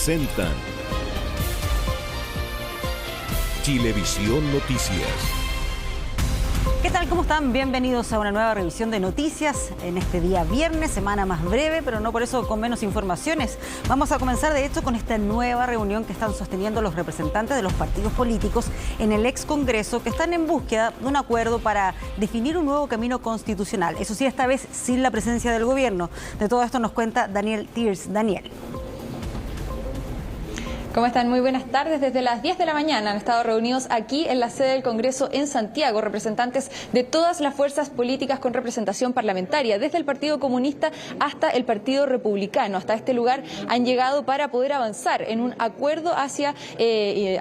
presentan Chilevisión Noticias. ¿Qué tal? ¿Cómo están? Bienvenidos a una nueva revisión de noticias en este día viernes, semana más breve, pero no por eso con menos informaciones. Vamos a comenzar de hecho con esta nueva reunión que están sosteniendo los representantes de los partidos políticos en el ex Congreso, que están en búsqueda de un acuerdo para definir un nuevo camino constitucional. Eso sí, esta vez sin la presencia del gobierno. De todo esto nos cuenta Daniel Tiers. Daniel. ¿Cómo están? Muy buenas tardes. Desde las 10 de la mañana han estado reunidos aquí en la sede del Congreso en Santiago representantes de todas las fuerzas políticas con representación parlamentaria, desde el Partido Comunista hasta el Partido Republicano. Hasta este lugar han llegado para poder avanzar en un acuerdo hacia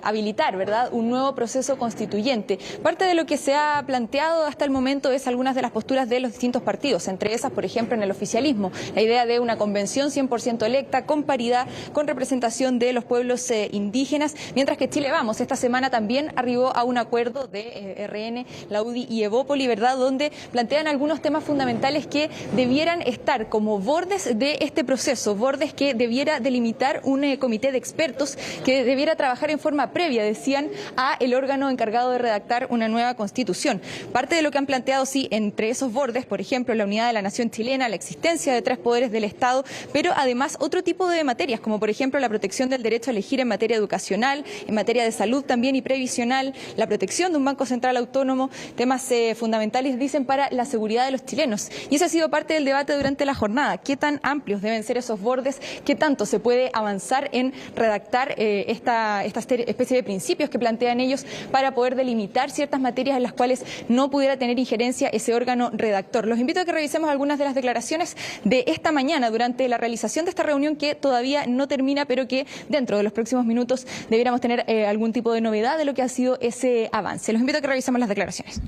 habilitar, ¿verdad?, un nuevo proceso constituyente. Parte de lo que se ha planteado hasta el momento es algunas de las posturas de los distintos partidos, entre esas, por ejemplo, en el oficialismo, la idea de una convención 100% electa, con paridad, con representación de los pueblos indígenas, mientras que Chile Vamos esta semana también arribó a un acuerdo de RN, la UDI y Evópoli, ¿verdad?, donde plantean algunos temas fundamentales que debieran estar como bordes de este proceso, bordes que debiera delimitar un comité de expertos que debiera trabajar en forma previa, decían, a el órgano encargado de redactar una nueva constitución. Parte de lo que han planteado, sí, entre esos bordes, por ejemplo, la unidad de la nación chilena, la existencia de 3 poderes del Estado, pero además otro tipo de materias, como por ejemplo la protección del derecho a elegir en materia educacional, en materia de salud también y previsional, la protección de un Banco Central autónomo, temas fundamentales, dicen, para la seguridad de los chilenos. Y eso ha sido parte del debate durante la jornada. ¿Qué tan amplios deben ser esos bordes? ¿Qué tanto se puede avanzar en redactar esta especie de principios que plantean ellos para poder delimitar ciertas materias en las cuales no pudiera tener injerencia ese órgano redactor? Los invito a que revisemos algunas de las declaraciones de esta mañana durante la realización de esta reunión, que todavía no termina, pero que dentro de los próximos minutos debiéramos tener algún tipo de novedad de lo que ha sido ese avance. Los invito a que revisemos las declaraciones.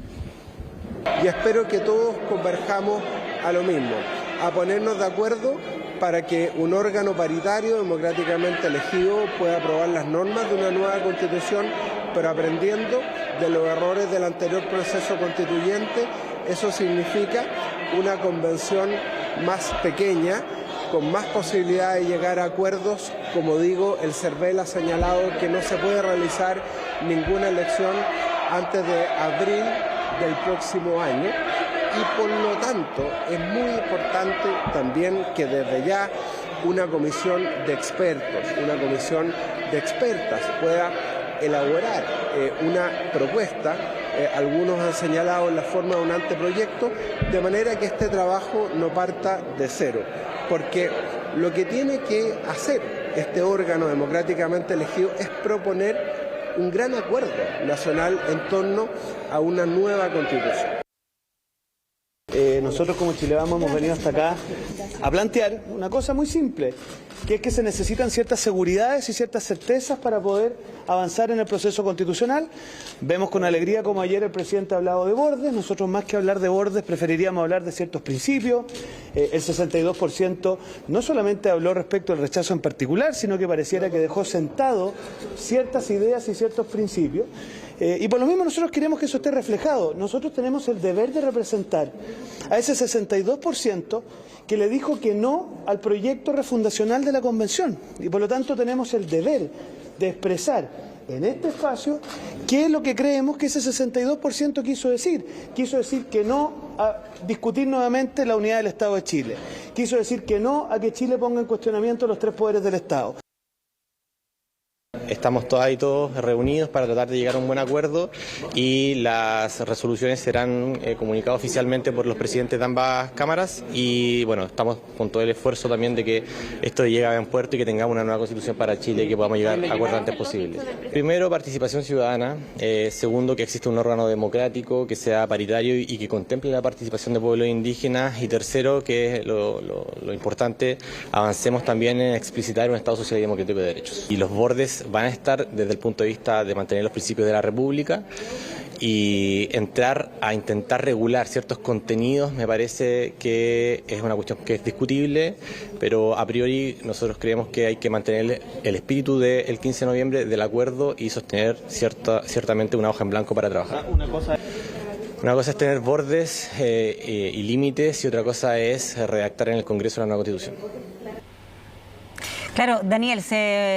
Y espero que todos converjamos a lo mismo, a ponernos de acuerdo para que un órgano paritario democráticamente elegido pueda aprobar las normas de una nueva constitución, pero aprendiendo de los errores del anterior proceso constituyente. Eso significa una convención más pequeña, con más posibilidad de llegar a acuerdos. Como digo, el CERVEL ha señalado que no se puede realizar ninguna elección antes de abril del próximo año, y por lo tanto es muy importante también que desde ya una comisión de expertos, una comisión de expertas pueda elaborar una propuesta. Algunos han señalado en la forma de un anteproyecto, de manera que este trabajo no parta de cero, porque lo que tiene que hacer este órgano democráticamente elegido es proponer un gran acuerdo nacional en torno a una nueva constitución. Nosotros como Chile Vamos hemos venido hasta acá a plantear una cosa muy simple, que es que se necesitan ciertas seguridades y ciertas certezas para poder avanzar en el proceso constitucional. Vemos con alegría como ayer el presidente ha hablado de bordes. Nosotros, más que hablar de bordes, preferiríamos hablar de ciertos principios. El 62% no solamente habló respecto al rechazo en particular, sino que pareciera que dejó sentado ciertas ideas y ciertos principios. Y por lo mismo nosotros queremos que eso esté reflejado. Nosotros tenemos el deber de representar a ese 62% que le dijo que no al proyecto refundacional de la Convención. Y por lo tanto tenemos el deber de expresar en este espacio qué es lo que creemos que ese 62% quiso decir. Quiso decir que no a discutir nuevamente la unidad del Estado de Chile. Quiso decir que no a que Chile ponga en cuestionamiento los 3 poderes del Estado. Estamos todos reunidos para tratar de llegar a un buen acuerdo, y las resoluciones serán comunicadas oficialmente por los presidentes de ambas cámaras, y bueno, estamos con todo el esfuerzo también de que esto llegue a buen puerto y que tengamos una nueva constitución para Chile y que podamos llegar a acuerdos antes posible. Primero, participación ciudadana. Segundo, que existe un órgano democrático que sea paritario y que contemple la participación de pueblos indígenas. Y tercero, que es lo importante, avancemos también en explicitar un Estado social y democrático de derechos. Y los bordes van a estar desde el punto de vista de mantener los principios de la República, y entrar a intentar regular ciertos contenidos me parece que es una cuestión que es discutible, pero a priori nosotros creemos que hay que mantener el espíritu del 15 de noviembre del acuerdo y sostener ciertamente una hoja en blanco para trabajar. Una cosa es tener bordes y límites, y otra cosa es redactar en el Congreso una nueva Constitución. Claro, Daniel,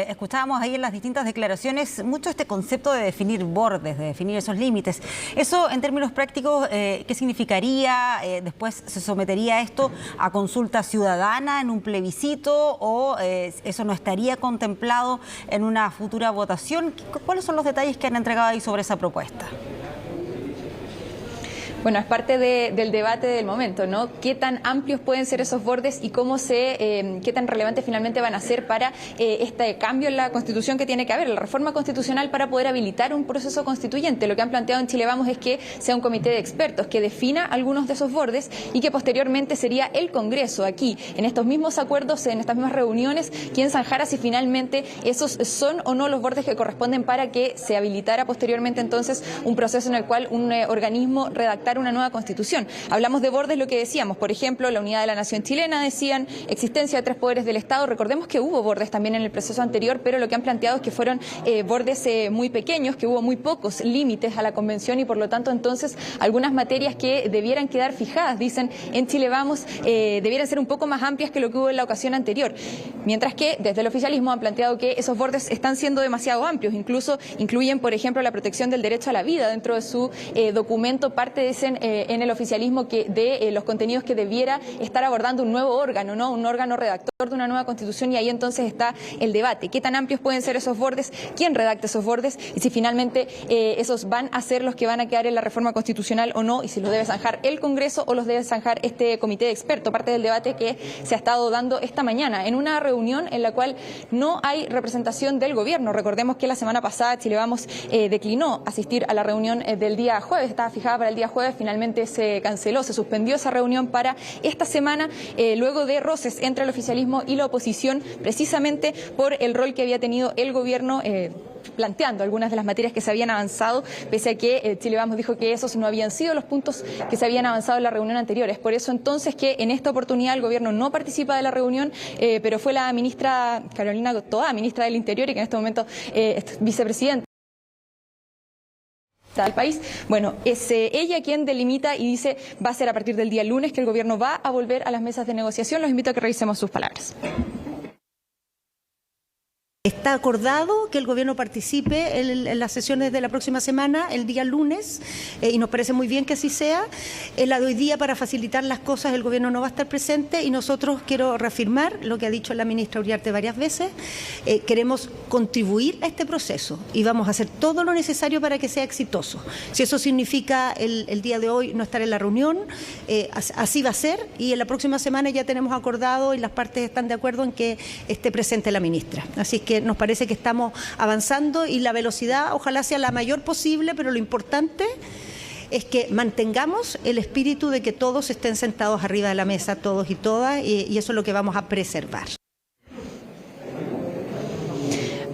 escuchábamos ahí en las distintas declaraciones mucho este concepto de definir bordes, de definir esos límites. Eso, en términos prácticos, ¿qué significaría? ¿Después se sometería esto a consulta ciudadana en un plebiscito o eso no estaría contemplado en una futura votación? ¿Cuáles son los detalles que han entregado ahí sobre esa propuesta? Bueno, es parte del debate del momento, ¿no? ¿Qué tan amplios pueden ser esos bordes y qué tan relevantes finalmente van a ser para este cambio en la Constitución que tiene que haber, la reforma constitucional para poder habilitar un proceso constituyente? Lo que han planteado en Chile Vamos es que sea un comité de expertos que defina algunos de esos bordes y que posteriormente sería el Congreso aquí, en estos mismos acuerdos, en estas mismas reuniones, quien zanjara si finalmente esos son o no los bordes que corresponden para que se habilitara posteriormente entonces un proceso en el cual un organismo redactara una nueva constitución. Hablamos de bordes, lo que decíamos, por ejemplo, la unidad de la nación chilena, decían, existencia de 3 poderes del Estado. Recordemos que hubo bordes también en el proceso anterior, pero lo que han planteado es que fueron bordes muy pequeños, que hubo muy pocos límites a la convención y por lo tanto entonces algunas materias que debieran quedar fijadas, dicen en Chile Vamos, debieran ser un poco más amplias que lo que hubo en la ocasión anterior. Mientras que desde el oficialismo han planteado que esos bordes están siendo demasiado amplios, incluso incluyen, por ejemplo, la protección del derecho a la vida dentro de su documento. Parte de en el oficialismo que de los contenidos que debiera estar abordando un nuevo órgano, ¿no? Un órgano redactor de una nueva constitución, y ahí entonces está el debate. ¿Qué tan amplios pueden ser esos bordes? ¿Quién redacta esos bordes? Y si finalmente esos van a ser los que van a quedar en la reforma constitucional o no, y si los debe zanjar el Congreso o los debe zanjar este comité de expertos. Parte del debate que se ha estado dando esta mañana en una reunión en la cual no hay representación del gobierno. Recordemos que la semana pasada Chile Vamos declinó asistir a la reunión del día jueves, estaba fijada para el día jueves, finalmente se canceló, se suspendió esa reunión para esta semana, luego de roces entre el oficialismo y la oposición, precisamente por el rol que había tenido el gobierno planteando algunas de las materias que se habían avanzado, pese a que Chile Vamos dijo que esos no habían sido los puntos que se habían avanzado en la reunión anterior. Es por eso entonces que en esta oportunidad el gobierno no participa de la reunión, pero fue la ministra Carolina Toá, ministra del Interior, y que en este momento es vicepresidenta del país. Bueno, es ella quien delimita y dice va a ser a partir del día lunes que el gobierno va a volver a las mesas de negociación. Los invito a que revisemos sus palabras. Está acordado que el gobierno participe en las sesiones de la próxima semana, el día lunes, y nos parece muy bien que así sea. La de hoy día, para facilitar las cosas, el gobierno no va a estar presente y nosotros, quiero reafirmar lo que ha dicho la ministra Uriarte varias veces, queremos contribuir a este proceso y vamos a hacer todo lo necesario para que sea exitoso. Si eso significa el día de hoy no estar en la reunión, así va a ser, y en la próxima semana ya tenemos acordado y las partes están de acuerdo en que esté presente la ministra. Así que nos parece que estamos avanzando y la velocidad ojalá sea la mayor posible, pero lo importante es que mantengamos el espíritu de que todos estén sentados arriba de la mesa, todos y todas, y eso es lo que vamos a preservar.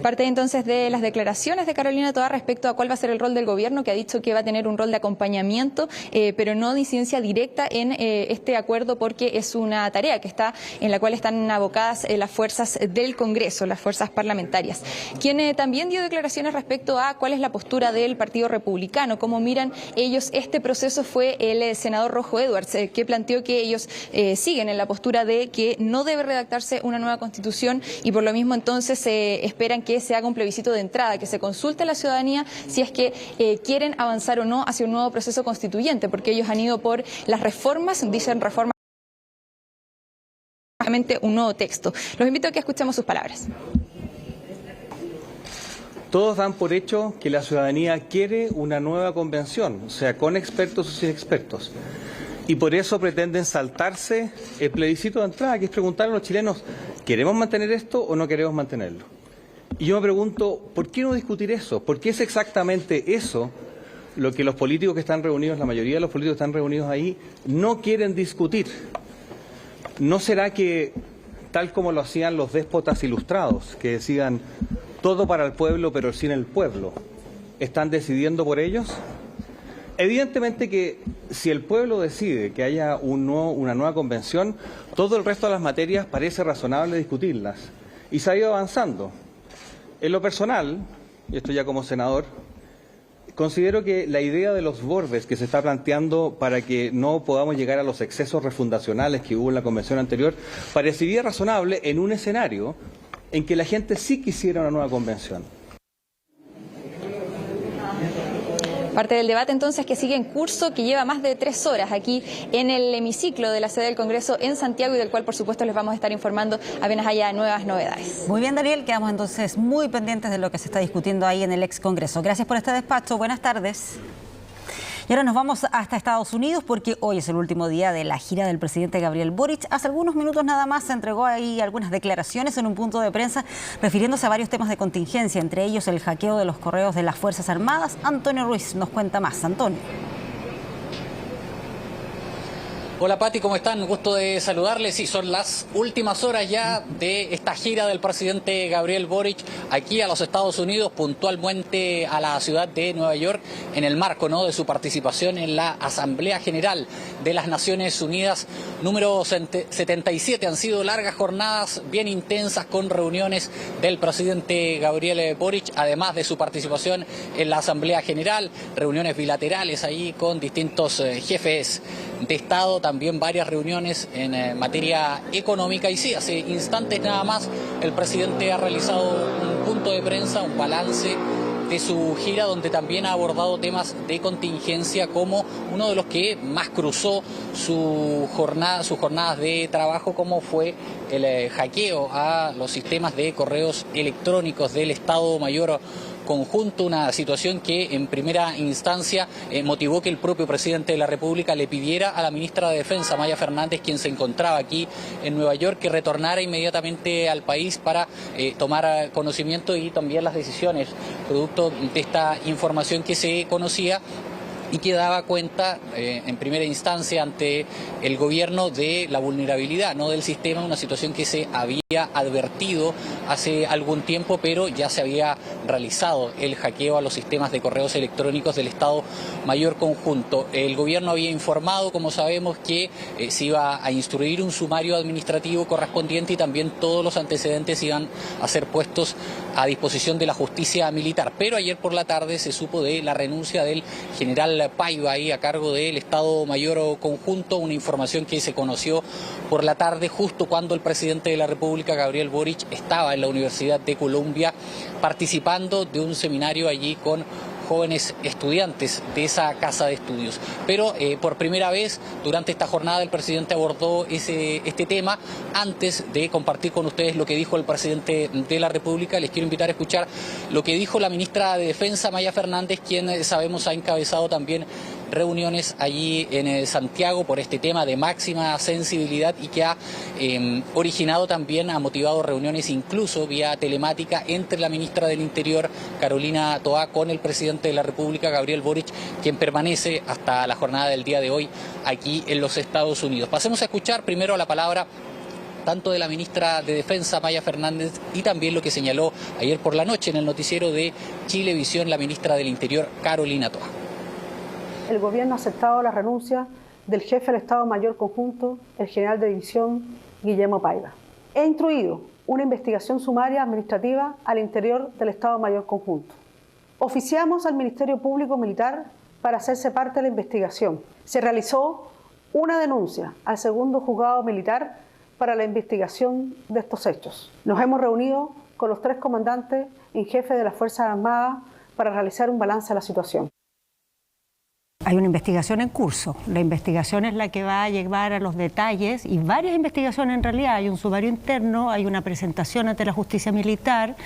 Parte entonces de las declaraciones de Carolina Toá respecto a cuál va a ser el rol del gobierno, que ha dicho que va a tener un rol de acompañamiento, pero no de incidencia directa en este acuerdo, porque es una tarea que está en la cual están abocadas las fuerzas del Congreso, las fuerzas parlamentarias. Quien también dio declaraciones respecto a cuál es la postura del Partido Republicano, cómo miran ellos este proceso, fue el senador Rojo Edwards, que planteó que ellos siguen en la postura de que no debe redactarse una nueva constitución y por lo mismo entonces esperan que se haga un plebiscito de entrada, que se consulte a la ciudadanía si es que quieren avanzar o no hacia un nuevo proceso constituyente, porque ellos han ido por las reformas, dicen reformas, un nuevo texto. Los invito a que escuchemos sus palabras. Todos dan por hecho que la ciudadanía quiere una nueva convención, o sea, con expertos o sin expertos. Y por eso pretenden saltarse el plebiscito de entrada, que es preguntar a los chilenos, ¿queremos mantener esto o no queremos mantenerlo? Y yo me pregunto, ¿por qué no discutir eso? Porque es exactamente eso lo que los políticos que están reunidos, la mayoría de los políticos que están reunidos ahí, no quieren discutir. ¿No será que, tal como lo hacían los déspotas ilustrados, que decían todo para el pueblo pero sin el pueblo, están decidiendo por ellos? Evidentemente que si el pueblo decide que haya una nueva convención, todo el resto de las materias parece razonable discutirlas. Y se ha ido avanzando. En lo personal, y esto ya como senador, considero que la idea de los bordes que se está planteando para que no podamos llegar a los excesos refundacionales que hubo en la convención anterior, parecería razonable en un escenario en que la gente sí quisiera una nueva convención. Parte del debate entonces que sigue en curso, que lleva más de 3 horas aquí en el hemiciclo de la sede del Congreso en Santiago y del cual por supuesto les vamos a estar informando apenas haya nuevas novedades. Muy bien, Daniel, quedamos entonces muy pendientes de lo que se está discutiendo ahí en el ex Congreso. Gracias por este despacho, buenas tardes. Y ahora nos vamos hasta Estados Unidos porque hoy es el último día de la gira del presidente Gabriel Boric. Hace algunos minutos nada más se entregó ahí algunas declaraciones en un punto de prensa refiriéndose a varios temas de contingencia, entre ellos el hackeo de los correos de las Fuerzas Armadas. Antonio Ruiz nos cuenta más. Antonio. Hola Pati, ¿cómo están? Gusto de saludarles. Sí, son las últimas horas ya de esta gira del presidente Gabriel Boric aquí a los Estados Unidos, puntualmente a la ciudad de Nueva York, en el marco, ¿no?, de su participación en la Asamblea General de las Naciones Unidas número 77. Han sido largas jornadas bien intensas con reuniones del presidente Gabriel Boric, además de su participación en la Asamblea General, reuniones bilaterales ahí con distintos jefes de Estado, también varias reuniones en materia económica. Y sí, hace instantes nada más el presidente ha realizado un punto de prensa, un balance de su gira, donde también ha abordado temas de contingencia como uno de los que más cruzó sus jornadas de trabajo, como fue el hackeo a los sistemas de correos electrónicos del Estado Mayor Conjunto, una situación que en primera instancia motivó que el propio presidente de la República le pidiera a la ministra de Defensa, Maya Fernández, quien se encontraba aquí en Nueva York, que retornara inmediatamente al país para tomar conocimiento y también las decisiones producto de esta información que se conocía y que daba cuenta en primera instancia ante el gobierno de la vulnerabilidad, ¿no?, del sistema, una situación que se había advertido hace algún tiempo, pero ya se había realizado el hackeo a los sistemas de correos electrónicos del Estado Mayor Conjunto. El gobierno había informado, como sabemos, que se iba a instruir un sumario administrativo correspondiente y también todos los antecedentes iban a ser puestos a disposición de la justicia militar. Pero ayer por la tarde se supo de la renuncia del general Paiva ahí a cargo del Estado Mayor Conjunto, una información que se conoció por la tarde justo cuando el presidente de la República, Gabriel Boric, estaba en la Universidad de Columbia participando de un seminario allí con jóvenes estudiantes de esa casa de estudios. Pero por primera vez durante esta jornada el presidente abordó este tema. Antes de compartir con ustedes lo que dijo el presidente de la República, les quiero invitar a escuchar lo que dijo la ministra de Defensa, Maya Fernández, quien sabemos ha encabezado también reuniones allí en Santiago por este tema de máxima sensibilidad y que ha originado también, ha motivado reuniones incluso vía telemática entre la ministra del Interior, Carolina Toá, con el presidente de la República, Gabriel Boric, quien permanece hasta la jornada del día de hoy aquí en los Estados Unidos. Pasemos a escuchar primero la palabra tanto de la ministra de Defensa, Maya Fernández, y también lo que señaló ayer por la noche en el noticiero de Chilevisión la ministra del Interior, Carolina Toá. El gobierno ha aceptado la renuncia del jefe del Estado Mayor Conjunto, el general de división Guillermo Paiva. He instruido una investigación sumaria administrativa al interior del Estado Mayor Conjunto. Oficiamos al Ministerio Público Militar para hacerse parte de la investigación. Se realizó una denuncia al segundo juzgado militar para la investigación de estos hechos. Nos hemos reunido con los 3 comandantes en jefe de las Fuerzas Armadas para realizar un balance de la situación. Hay una investigación en curso. La investigación es la que va a llevar a los detalles y varias investigaciones en realidad. Hay un sumario interno, hay una presentación ante la justicia militar.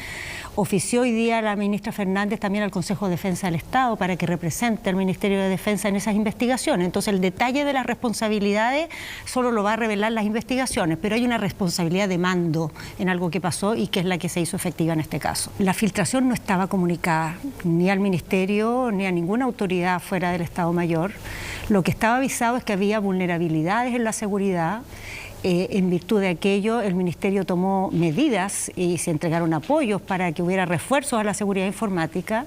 Ofició hoy día la ministra Fernández también al Consejo de Defensa del Estado para que represente al Ministerio de Defensa en esas investigaciones. Entonces el detalle de las responsabilidades solo lo va a revelar las investigaciones, pero hay una responsabilidad de mando en algo que pasó y que es la que se hizo efectiva en este caso. La filtración no estaba comunicada ni al Ministerio ni a ninguna autoridad fuera del Estado Mayor. Lo que estaba avisado es que había vulnerabilidades en la seguridad. En virtud de aquello, el Ministerio tomó medidas y se entregaron apoyos para que hubiera refuerzos a la seguridad informática.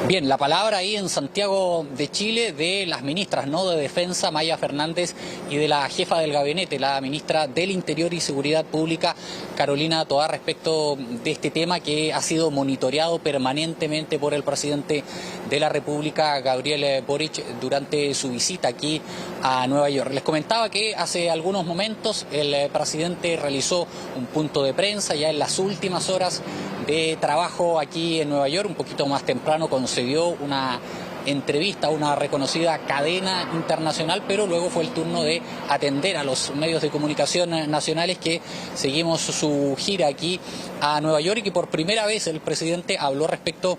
Bien, la palabra ahí en Santiago de Chile de las ministras, ¿no?, de Defensa, Maya Fernández, y de la jefa del gabinete, la ministra del Interior y Seguridad Pública, Carolina Toá, respecto de este tema que ha sido monitoreado permanentemente por el presidente de la República, Gabriel Boric, durante su visita aquí a Nueva York. Les comentaba que hace algunos momentos el presidente realizó un punto de prensa ya en las últimas horas de trabajo aquí en Nueva York. Un poquito más temprano concedió una entrevista a una reconocida cadena internacional, pero luego fue el turno de atender a los medios de comunicación nacionales que seguimos su gira aquí a Nueva York, y que por primera vez el presidente habló respecto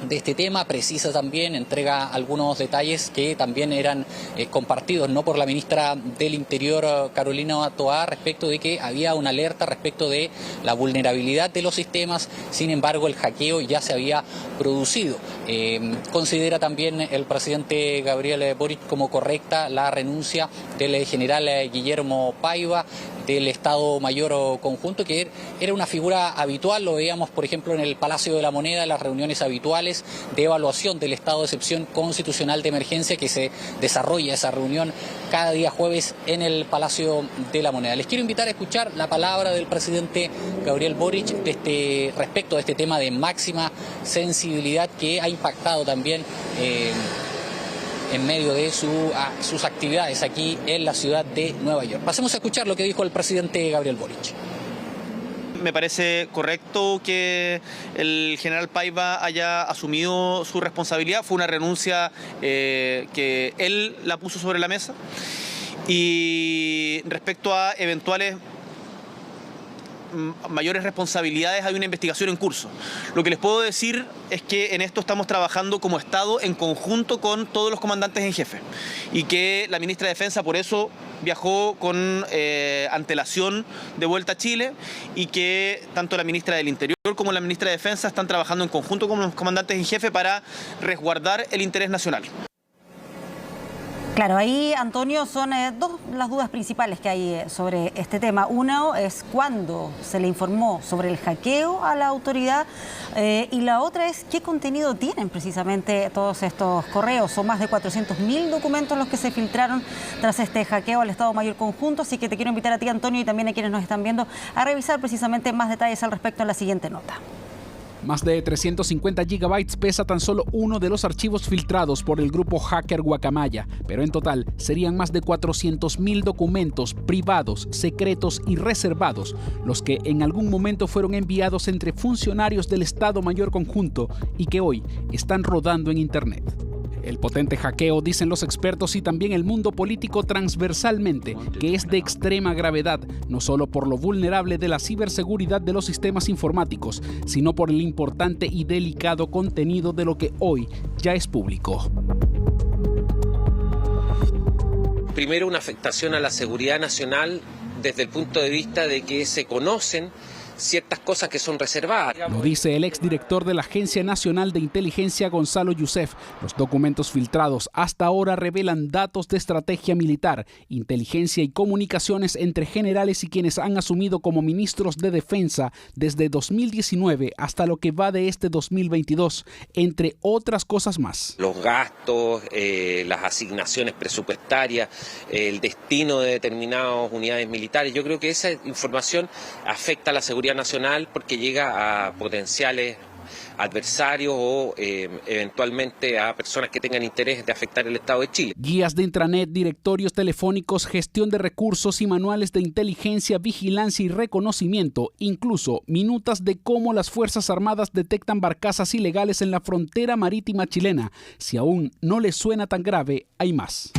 de este tema, precisa también, entrega algunos detalles que también eran compartidos, ¿no?, por la ministra del Interior, Carolina Toá, respecto de que había una alerta respecto de la vulnerabilidad de los sistemas. Sin embargo, el hackeo ya se había producido. Considera también el presidente Gabriel Boric como correcta la renuncia del general Guillermo Paiva, del Estado Mayor Conjunto, que era una figura habitual. Lo veíamos, por ejemplo, en el Palacio de la Moneda, en las reuniones habituales de evaluación del estado de excepción constitucional de emergencia, que se desarrolla esa reunión cada día jueves en el Palacio de la Moneda. Les quiero invitar a escuchar la palabra del presidente Gabriel Boric respecto de este tema de máxima sensibilidad que ha impactado también en medio de sus actividades aquí en la ciudad de Nueva York. Pasemos a escuchar lo que dijo el presidente Gabriel Boric. Me parece correcto que el general Paiva haya asumido su responsabilidad. Fue una renuncia que él la puso sobre la mesa. Y respecto a eventuales mayores responsabilidades, hay una investigación en curso. Lo que les puedo decir es que en esto estamos trabajando como Estado en conjunto con todos los comandantes en jefe, y que la ministra de Defensa por eso viajó con antelación de vuelta a Chile, y que tanto la ministra del Interior como la ministra de Defensa están trabajando en conjunto con los comandantes en jefe para resguardar el interés nacional. Claro, ahí, Antonio, son dos las dudas principales que hay sobre este tema. Uno es cuándo se le informó sobre el hackeo a la autoridad, y la otra es qué contenido tienen precisamente todos estos correos. Son más de 400.000 documentos los que se filtraron tras este hackeo al Estado Mayor Conjunto, así que te quiero invitar a ti, Antonio, y también a quienes nos están viendo a revisar precisamente más detalles al respecto en la siguiente nota. Más de 350 gigabytes pesa tan solo uno de los archivos filtrados por el grupo hacker Guacamaya, pero en total serían más de 400.000 documentos privados, secretos y reservados, los que en algún momento fueron enviados entre funcionarios del Estado Mayor Conjunto y que hoy están rodando en Internet. El potente hackeo, dicen los expertos y también el mundo político transversalmente, que es de extrema gravedad, no solo por lo vulnerable de la ciberseguridad de los sistemas informáticos, sino por el importante y delicado contenido de lo que hoy ya es público. Primero, una afectación a la seguridad nacional desde el punto de vista de que se conocen ciertas cosas que son reservadas. Lo dice el exdirector de la Agencia Nacional de Inteligencia, Gonzalo Youssef. Los documentos filtrados hasta ahora revelan datos de estrategia militar, inteligencia y comunicaciones entre generales y quienes han asumido como ministros de defensa desde 2019 hasta lo que va de este 2022, entre otras cosas más. Los gastos, las asignaciones presupuestarias, el destino de determinadas unidades militares. Yo creo que esa información afecta a la seguridad nacional porque llega a potenciales adversarios o eventualmente a personas que tengan interés de afectar el Estado de Chile. Guías de intranet, directorios telefónicos, gestión de recursos y manuales de inteligencia, vigilancia y reconocimiento, incluso minutas de cómo las Fuerzas Armadas detectan barcazas ilegales en la frontera marítima chilena. Si aún no les suena tan grave, hay más.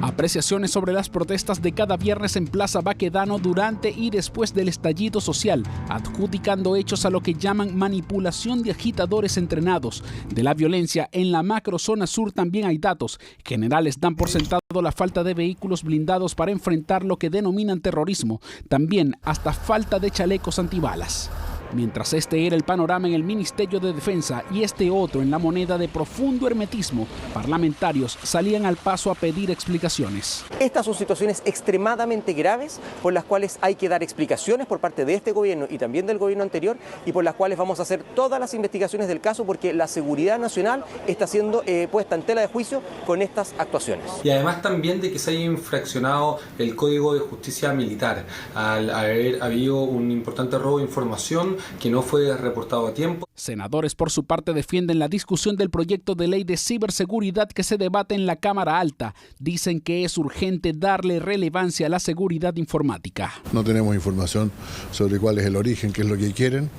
Apreciaciones sobre las protestas de cada viernes en Plaza Baquedano durante y después del estallido social, adjudicando hechos a lo que llaman manipulación de agitadores entrenados. De la violencia en la macrozona sur también hay datos. Generales dan por sentado la falta de vehículos blindados para enfrentar lo que denominan terrorismo. También hasta falta de chalecos antibalas. Mientras este era el panorama en el Ministerio de Defensa y este otro en la moneda de profundo hermetismo, parlamentarios salían al paso a pedir explicaciones. Estas son situaciones extremadamente graves por las cuales hay que dar explicaciones por parte de este gobierno y también del gobierno anterior, y por las cuales vamos a hacer todas las investigaciones del caso, porque la seguridad nacional está siendo puesta en tela de juicio con estas actuaciones. Y además también de que se haya infraccionado el Código de Justicia Militar al haber habido un importante robo de información que no fue reportado a tiempo. Senadores, por su parte, defienden la discusión del proyecto de ley de ciberseguridad que se debate en la Cámara Alta. Dicen que es urgente darle relevancia a la seguridad informática. No tenemos información sobre cuál es el origen, qué es lo que quieren,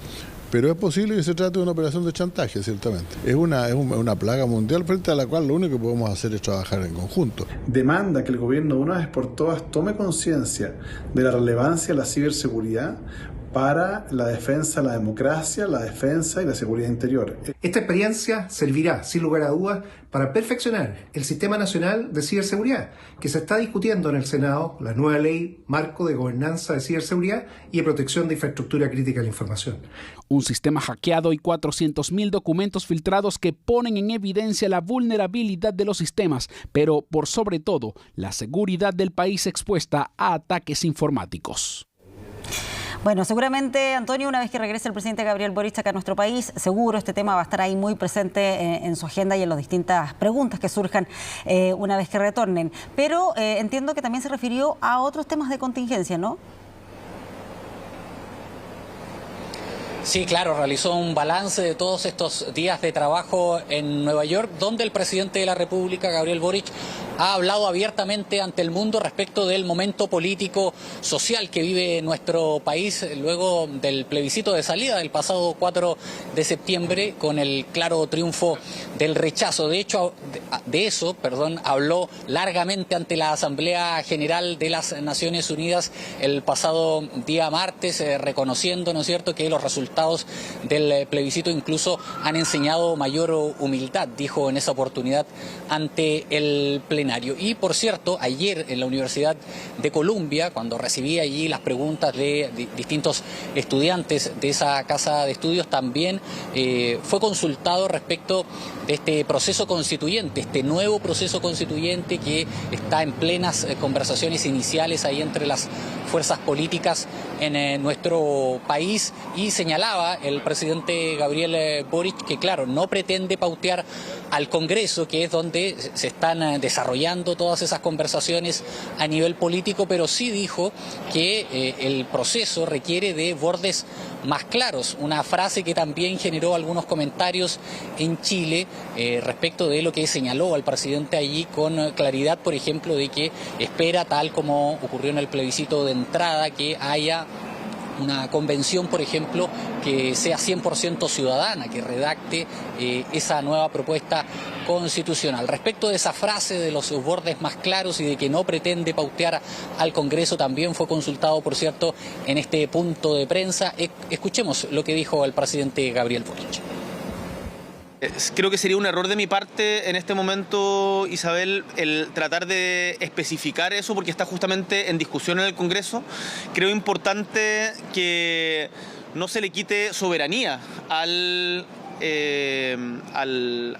pero es posible que se trate de una operación de chantaje, ciertamente. Es una plaga mundial frente a la cual lo único que podemos hacer es trabajar en conjunto. Demanda que el gobierno de una vez por todas tome conciencia de la relevancia de la ciberseguridad para la defensa de la democracia, la defensa y la seguridad interior. Esta experiencia servirá, sin lugar a dudas, para perfeccionar el Sistema Nacional de Ciberseguridad, que se está discutiendo en el Senado, la nueva ley marco de gobernanza de ciberseguridad y de protección de infraestructura crítica de la información. Un sistema hackeado y 400.000 documentos filtrados que ponen en evidencia la vulnerabilidad de los sistemas, pero por sobre todo, la seguridad del país expuesta a ataques informáticos. Bueno, seguramente, Antonio, una vez que regrese el presidente Gabriel Boric acá a nuestro país, seguro este tema va a estar ahí muy presente en su agenda y en las distintas preguntas que surjan una vez que retornen. Pero entiendo que también se refirió a otros temas de contingencia, ¿no? Sí, claro, realizó un balance de todos estos días de trabajo en Nueva York, donde el presidente de la República, Gabriel Boric, ha hablado abiertamente ante el mundo respecto del momento político social que vive nuestro país luego del plebiscito de salida del pasado 4 de septiembre con el claro triunfo del rechazo. De hecho, habló largamente ante la Asamblea General de las Naciones Unidas el pasado día martes, reconociendo, ¿no es cierto?, que los resultados del plebiscito incluso han enseñado mayor humildad, dijo en esa oportunidad ante el plenario. Y por cierto, ayer en la Universidad de Columbia, cuando recibí allí las preguntas de distintos estudiantes de esa casa de estudios, también fue consultado respecto de este proceso constituyente, este nuevo proceso constituyente que está en plenas conversaciones iniciales ahí entre las fuerzas políticas en nuestro país, y señalaba el presidente Gabriel Boric que, claro, no pretende pautear al Congreso, que es donde se están desarrollando todas esas conversaciones a nivel político, pero sí dijo que el proceso requiere de bordes más claros, una frase que también generó algunos comentarios en Chile respecto de lo que señaló al presidente allí con claridad, por ejemplo, de que espera, tal como ocurrió en el plebiscito de entrada, que haya una convención, por ejemplo, que sea 100% ciudadana, que redacte esa nueva propuesta constitucional. Respecto de esa frase de los bordes más claros y de que no pretende pautear al Congreso, también fue consultado, por cierto, en este punto de prensa. Escuchemos lo que dijo el presidente Gabriel Boric. Creo que sería un error de mi parte en este momento, Isabel, el tratar de especificar eso porque está justamente en discusión en el Congreso. Creo importante que no se le quite soberanía a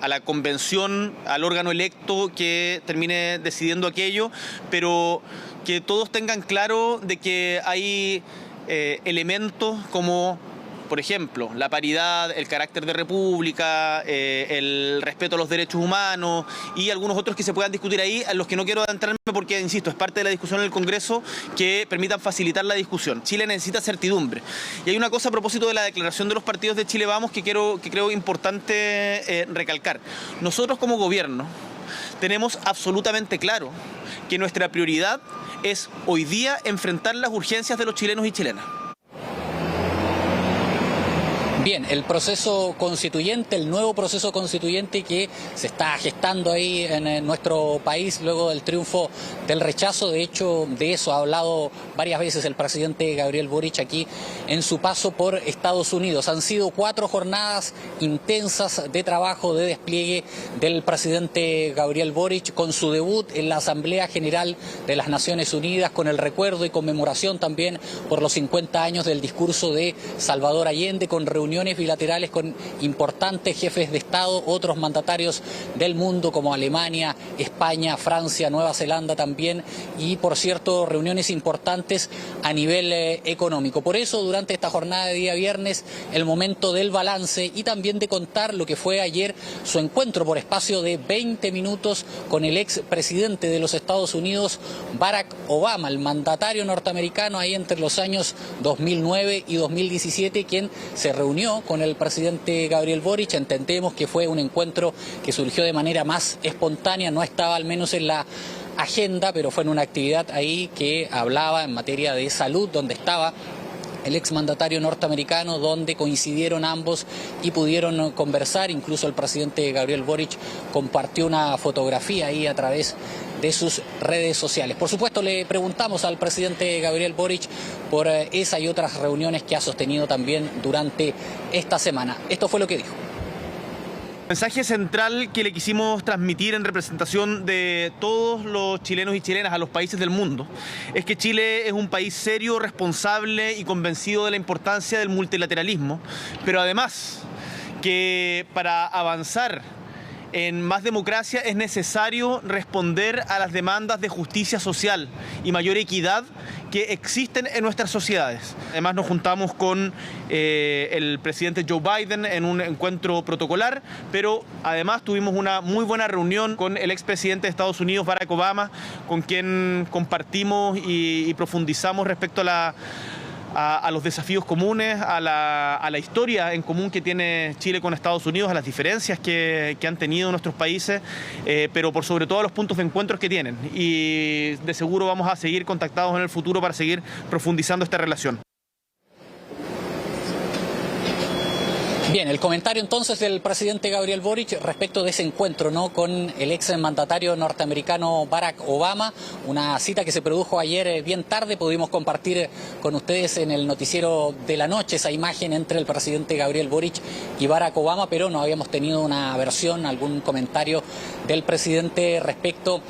la convención, al órgano electo que termine decidiendo aquello, pero que todos tengan claro de que hay elementos como, por ejemplo, la paridad, el carácter de república, el respeto a los derechos humanos y algunos otros que se puedan discutir ahí, a los que no quiero adentrarme porque, insisto, es parte de la discusión en el Congreso, que permitan facilitar la discusión. Chile necesita certidumbre. Y hay una cosa a propósito de la declaración de los partidos de Chile Vamos que creo importante recalcar. Nosotros como gobierno tenemos absolutamente claro que nuestra prioridad es hoy día enfrentar las urgencias de los chilenos y chilenas. Bien, el proceso constituyente, el nuevo proceso constituyente que se está gestando ahí en nuestro país luego del triunfo del rechazo. De hecho, de eso ha hablado varias veces el presidente Gabriel Boric aquí en su paso por Estados Unidos. Han sido 4 jornadas intensas de trabajo, de despliegue del presidente Gabriel Boric con su debut en la Asamblea General de las Naciones Unidas, con el recuerdo y conmemoración también por los 50 años del discurso de Salvador Allende, con reuniones bilaterales con importantes jefes de Estado, otros mandatarios del mundo como Alemania, España, Francia, Nueva Zelanda también, y por cierto reuniones importantes a nivel económico. Por eso durante esta jornada de día viernes el momento del balance y también de contar lo que fue ayer su encuentro por espacio de 20 minutos con el ex presidente de los Estados Unidos, Barack Obama, el mandatario norteamericano ahí entre los años 2009 y 2017, quien se reunió con el presidente Gabriel Boric. Entendemos que fue un encuentro que surgió de manera más espontánea, no estaba al menos en la agenda, pero fue en una actividad ahí que hablaba en materia de salud, donde estaba el exmandatario norteamericano, donde coincidieron ambos y pudieron conversar. Incluso el presidente Gabriel Boric compartió una fotografía ahí a través de sus redes sociales. Por supuesto, le preguntamos al presidente Gabriel Boric por esa y otras reuniones que ha sostenido también durante esta semana. Esto fue lo que dijo. El mensaje central que le quisimos transmitir en representación de todos los chilenos y chilenas a los países del mundo es que Chile es un país serio, responsable y convencido de la importancia del multilateralismo, pero además que para avanzar en más democracia es necesario responder a las demandas de justicia social y mayor equidad que existen en nuestras sociedades. Además nos juntamos con el presidente Joe Biden en un encuentro protocolar, pero además tuvimos una muy buena reunión con el expresidente de Estados Unidos, Barack Obama, con quien compartimos y profundizamos respecto a los desafíos comunes, a la historia en común que tiene Chile con Estados Unidos, a las diferencias que han tenido nuestros países, pero por sobre todo a los puntos de encuentro que tienen. Y de seguro vamos a seguir contactados en el futuro para seguir profundizando esta relación. Bien, el comentario entonces del presidente Gabriel Boric respecto de ese encuentro, ¿no?, con el ex mandatario norteamericano Barack Obama, una cita que se produjo ayer bien tarde. Pudimos compartir con ustedes en el noticiero de la noche esa imagen entre el presidente Gabriel Boric y Barack Obama, pero no habíamos tenido una versión, algún comentario del presidente respecto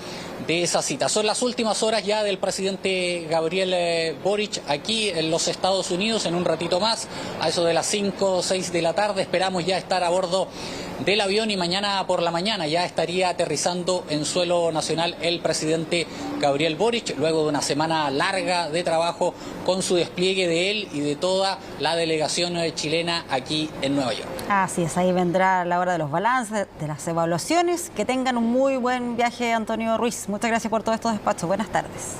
de esa cita. Son las últimas horas ya del presidente Gabriel Boric aquí en los Estados Unidos. En un ratito más, a eso de las 5 o 6 de la tarde, esperamos ya estar a bordo del avión y mañana por la mañana ya estaría aterrizando en suelo nacional el presidente Gabriel Boric, luego de una semana larga de trabajo con su despliegue de él y de toda la delegación chilena aquí en Nueva York. Así es, ahí vendrá la hora de los balances, de las evaluaciones. Que tengan un muy buen viaje, Antonio Ruiz. Muchas gracias por todos estos despachos. Buenas tardes.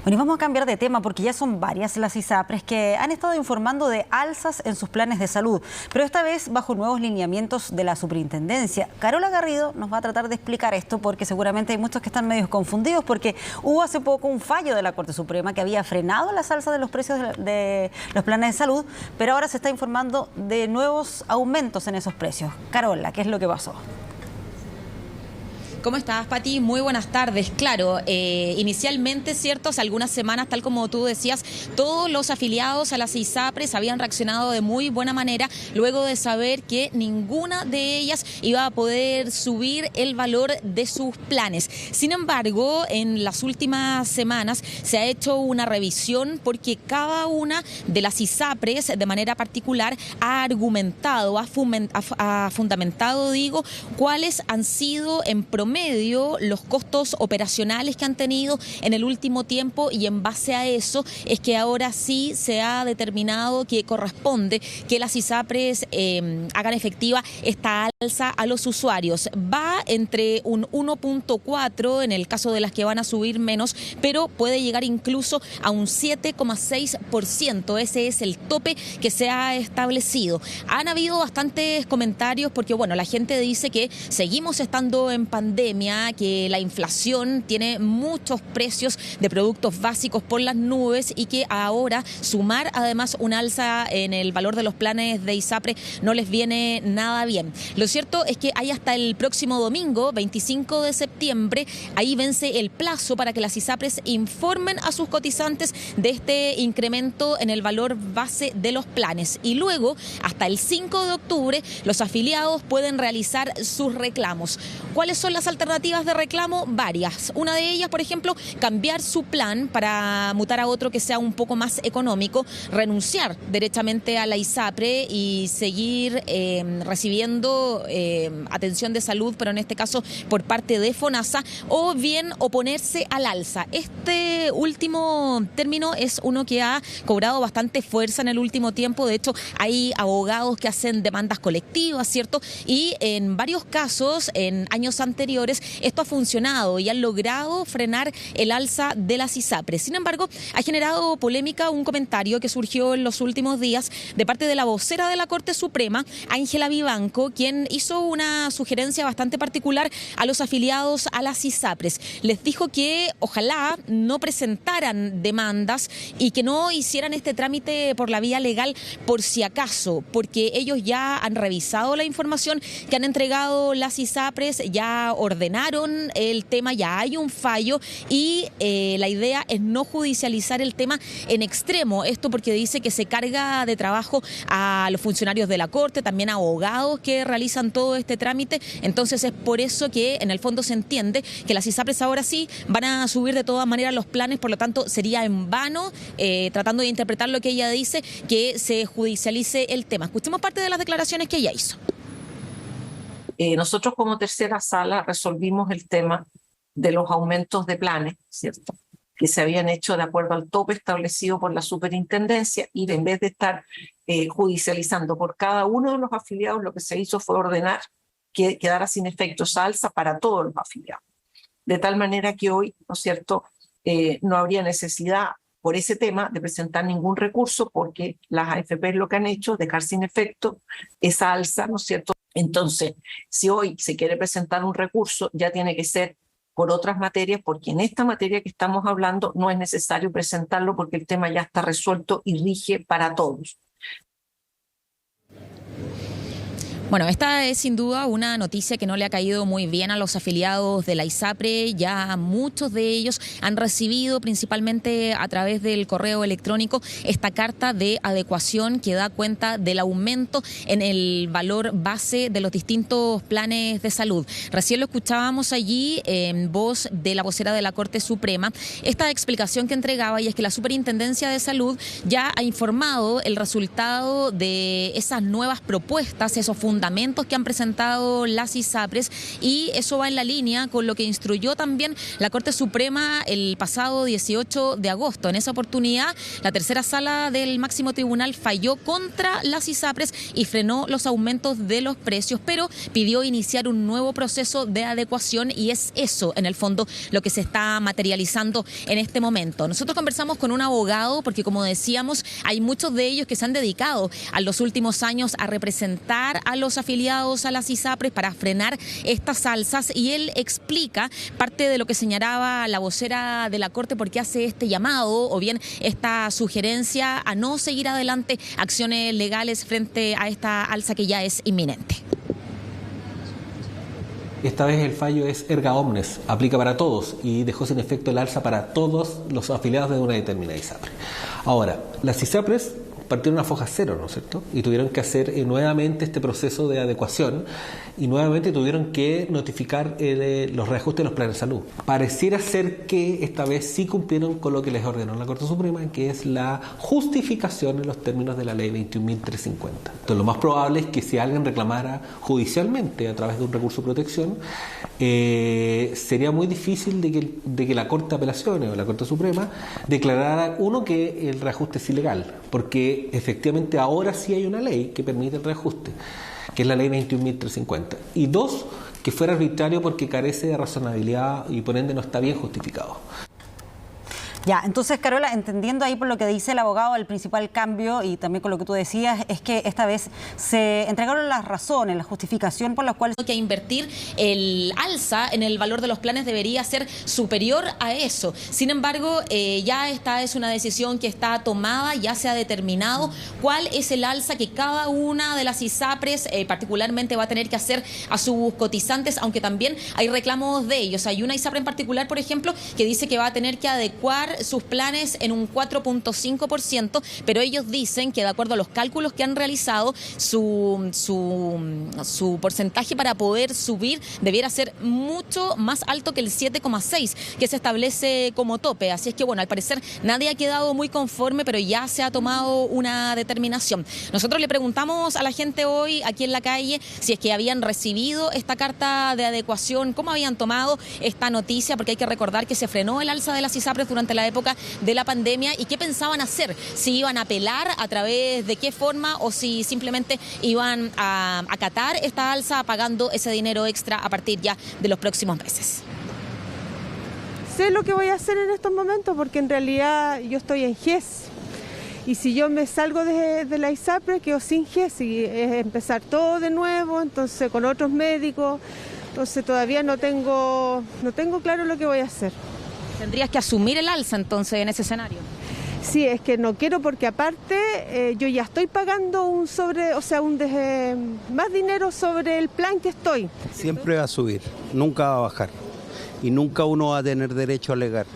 Bueno, y vamos a cambiar de tema porque ya son varias las ISAPRES que han estado informando de alzas en sus planes de salud, pero esta vez bajo nuevos lineamientos de la superintendencia. Carola Garrido nos va a tratar de explicar esto porque seguramente hay muchos que están medio confundidos porque hubo hace poco un fallo de la Corte Suprema que había frenado las alzas de los precios de los planes de salud, pero ahora se está informando de nuevos aumentos en esos precios. Carola, ¿qué es lo que pasó? ¿Cómo estás, Pati? Muy buenas tardes. Claro, inicialmente, cierto, hace algunas semanas, tal como tú decías, todos los afiliados a las ISAPRES habían reaccionado de muy buena manera luego de saber que ninguna de ellas iba a poder subir el valor de sus planes. Sin embargo, en las últimas semanas se ha hecho una revisión porque cada una de las ISAPRES, de manera particular, ha argumentado, ha fundamentado, cuáles han sido en promedio los costos operacionales que han tenido en el último tiempo, y en base a eso es que ahora sí se ha determinado que corresponde que las ISAPRES hagan efectiva esta alza a los usuarios. Va entre un 1.4 en el caso de las que van a subir menos, pero puede llegar incluso a un 7,6%. Ese es el tope que se ha establecido. Han habido bastantes comentarios porque, bueno, la gente dice que seguimos estando en pandemia, pandemia, que la inflación tiene muchos precios de productos básicos por las nubes y que ahora sumar además un alza en el valor de los planes de ISAPRE no les viene nada bien. Lo cierto es que hay hasta el próximo domingo, 25 de septiembre, ahí vence el plazo para que las ISAPRES informen a sus cotizantes de este incremento en el valor base de los planes. Y luego, hasta el 5 de octubre, los afiliados pueden realizar sus reclamos. ¿Cuáles son las alternativas de reclamo? Varias. Una de ellas, por ejemplo, cambiar su plan para mutar a otro que sea un poco más económico, renunciar derechamente a la ISAPRE y seguir recibiendo atención de salud, pero en este caso por parte de FONASA, o bien oponerse al alza. Este último término es uno que ha cobrado bastante fuerza en el último tiempo. De hecho, hay abogados que hacen demandas colectivas, ¿cierto? Y en varios casos, en años anteriores, esto ha funcionado y han logrado frenar el alza de las ISAPRES. Sin embargo, ha generado polémica un comentario que surgió en los últimos días de parte de la vocera de la Corte Suprema, Ángela Vivanco, quien hizo una sugerencia bastante particular a los afiliados a las ISAPRES. Les dijo que ojalá no presentaran demandas y que no hicieran este trámite por la vía legal por si acaso, porque ellos ya han revisado la información que han entregado las ISAPRES, ya ordenaron el tema, ya hay un fallo y la idea es no judicializar el tema en extremo. Esto porque dice que se carga de trabajo a los funcionarios de la Corte, también a abogados que realizan todo este trámite. Entonces es por eso que en el fondo se entiende que las ISAPRES ahora sí van a subir de todas maneras los planes, por lo tanto sería en vano, tratando de interpretar lo que ella dice, que se judicialice el tema. Escuchemos parte de las declaraciones que ella hizo. Nosotros como tercera sala resolvimos el tema de los aumentos de planes, ¿cierto?, que se habían hecho de acuerdo al tope establecido por la superintendencia, y en vez de estar judicializando por cada uno de los afiliados, lo que se hizo fue ordenar que quedara sin efecto esa alza para todos los afiliados. De tal manera que hoy, ¿no es cierto?, no habría necesidad por ese tema de presentar ningún recurso, porque las AFP lo que han hecho es dejar sin efecto esa alza, ¿no es cierto? Entonces, si hoy se quiere presentar un recurso, ya tiene que ser por otras materias, porque en esta materia que estamos hablando no es necesario presentarlo porque el tema ya está resuelto y rige para todos. Bueno, esta es sin duda una noticia que no le ha caído muy bien a los afiliados de la ISAPRE. Ya muchos de ellos han recibido, principalmente a través del correo electrónico, esta carta de adecuación que da cuenta del aumento en el valor base de los distintos planes de salud. Recién lo escuchábamos allí en voz de la vocera de la Corte Suprema, esta explicación que entregaba, y es que la Superintendencia de Salud ya ha informado el resultado de esas nuevas propuestas, esos fundamentos que han presentado las ISAPRES, y eso va en la línea con lo que instruyó también la Corte Suprema el pasado 18 de agosto. En esa oportunidad, la tercera sala del máximo tribunal falló contra las ISAPRES y frenó los aumentos de los precios, pero pidió iniciar un nuevo proceso de adecuación, y es eso, en el fondo, lo que se está materializando en este momento. Nosotros conversamos con un abogado porque, como decíamos, hay muchos de ellos que se han dedicado a los últimos años a representar a los afiliados a las ISAPRES para frenar estas alzas, y él explica parte de lo que señalaba la vocera de la Corte, porque hace este llamado o bien esta sugerencia a no seguir adelante acciones legales frente a esta alza que ya es inminente. Esta vez el fallo es erga omnes, aplica para todos, y dejó sin efecto el alza para todos los afiliados de una determinada ISAPRE. Ahora, las ISAPRES partieron a foja cero, ¿no es cierto? Y tuvieron que hacer nuevamente este proceso de adecuación, y nuevamente tuvieron que notificar los reajustes de los planes de salud. Pareciera ser que esta vez sí cumplieron con lo que les ordenó la Corte Suprema, que es la justificación en los términos de la ley 21.350. Entonces, lo más probable es que si alguien reclamara judicialmente a través de un recurso de protección, sería muy difícil de que la Corte de Apelaciones o la Corte Suprema declarara, uno, que el reajuste es ilegal, porque efectivamente ahora sí hay una ley que permite el reajuste, que es la ley 21.350, y dos, que fuera arbitrario porque carece de razonabilidad y por ende no está bien justificado. Ya, entonces, Carola, entendiendo ahí por lo que dice el abogado, el principal cambio, y también con lo que tú decías, es que esta vez se entregaron las razones, la justificación por la cual... Que invertir el alza en el valor de los planes debería ser superior a eso. Sin embargo, ya esta es una decisión que está tomada, ya se ha determinado cuál es el alza que cada una de las ISAPRES particularmente va a tener que hacer a sus cotizantes, aunque también hay reclamos de ellos. Hay una ISAPRE en particular, por ejemplo, que dice que va a tener que adecuar sus planes en un 4.5%, pero ellos dicen que de acuerdo a los cálculos que han realizado, su porcentaje para poder subir debiera ser mucho más alto que el 7,6% que se establece como tope. Así es que, bueno, al parecer nadie ha quedado muy conforme, pero ya se ha tomado una determinación. Nosotros le preguntamos a la gente hoy aquí en la calle si es que habían recibido esta carta de adecuación, cómo habían tomado esta noticia, porque hay que recordar que se frenó el alza de las ISAPRES durante la época de la pandemia, y qué pensaban hacer, si iban a apelar, a través de qué forma, o si simplemente iban a acatar esta alza pagando ese dinero extra a partir ya de los próximos meses. Sé lo que voy a hacer en estos momentos, porque en realidad yo estoy en GES, y si yo me salgo de la ISAPRE quedo sin GES y es empezar todo de nuevo, entonces con otros médicos, entonces todavía no tengo claro lo que voy a hacer. ¿Tendrías que asumir el alza entonces en ese escenario? Sí, es que no quiero, porque aparte yo ya estoy pagando más dinero sobre el plan que estoy. Siempre va a subir, nunca va a bajar, y nunca uno va a tener derecho a alegar.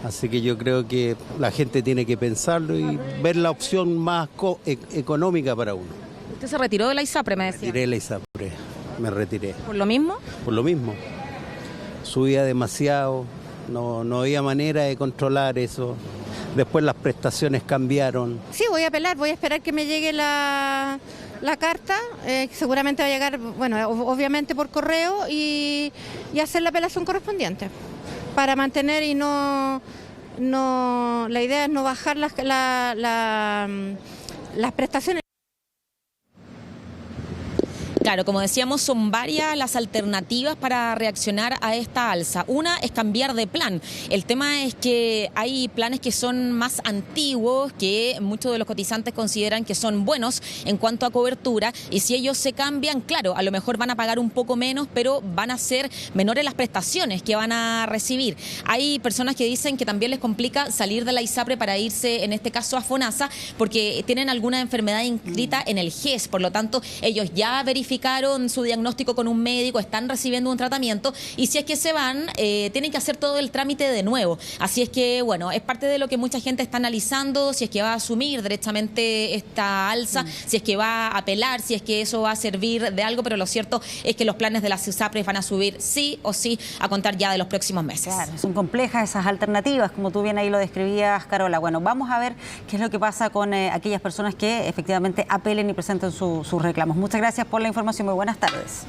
Así que yo creo que la gente tiene que pensarlo y ver la opción más económica para uno. ¿Usted se retiró de la ISAPRE, me decía? Retiré la ISAPRE, me retiré. ¿Por lo mismo? Por lo mismo. Subía demasiado. No había manera de controlar eso. Después las prestaciones cambiaron. Sí, voy a apelar, voy a esperar que me llegue la carta. Seguramente va a llegar, bueno, obviamente por correo, y hacer la apelación correspondiente para mantener y la idea es no bajar las prestaciones. Claro, como decíamos, son varias las alternativas para reaccionar a esta alza. Una es cambiar de plan. El tema es que hay planes que son más antiguos, que muchos de los cotizantes consideran que son buenos en cuanto a cobertura, y si ellos se cambian, claro, a lo mejor van a pagar un poco menos, pero van a ser menores las prestaciones que van a recibir. Hay personas que dicen que también les complica salir de la ISAPRE para irse, en este caso, a FONASA, porque tienen alguna enfermedad inscrita en el GES. Por lo tanto, ellos ya verificaron su diagnóstico con un médico, están recibiendo un tratamiento, y si es que se van, tienen que hacer todo el trámite de nuevo. Así es que, bueno, es parte de lo que mucha gente está analizando, si es que va a asumir directamente esta alza, si es que va a apelar, si es que eso va a servir de algo, pero lo cierto es que los planes de las ISAPRES van a subir sí o sí a contar ya de los próximos meses. Claro, son complejas esas alternativas, como tú bien ahí lo describías, Carola. Bueno, vamos a ver qué es lo que pasa con aquellas personas que efectivamente apelen y presenten sus reclamos. Muchas gracias por la información, muy buenas tardes.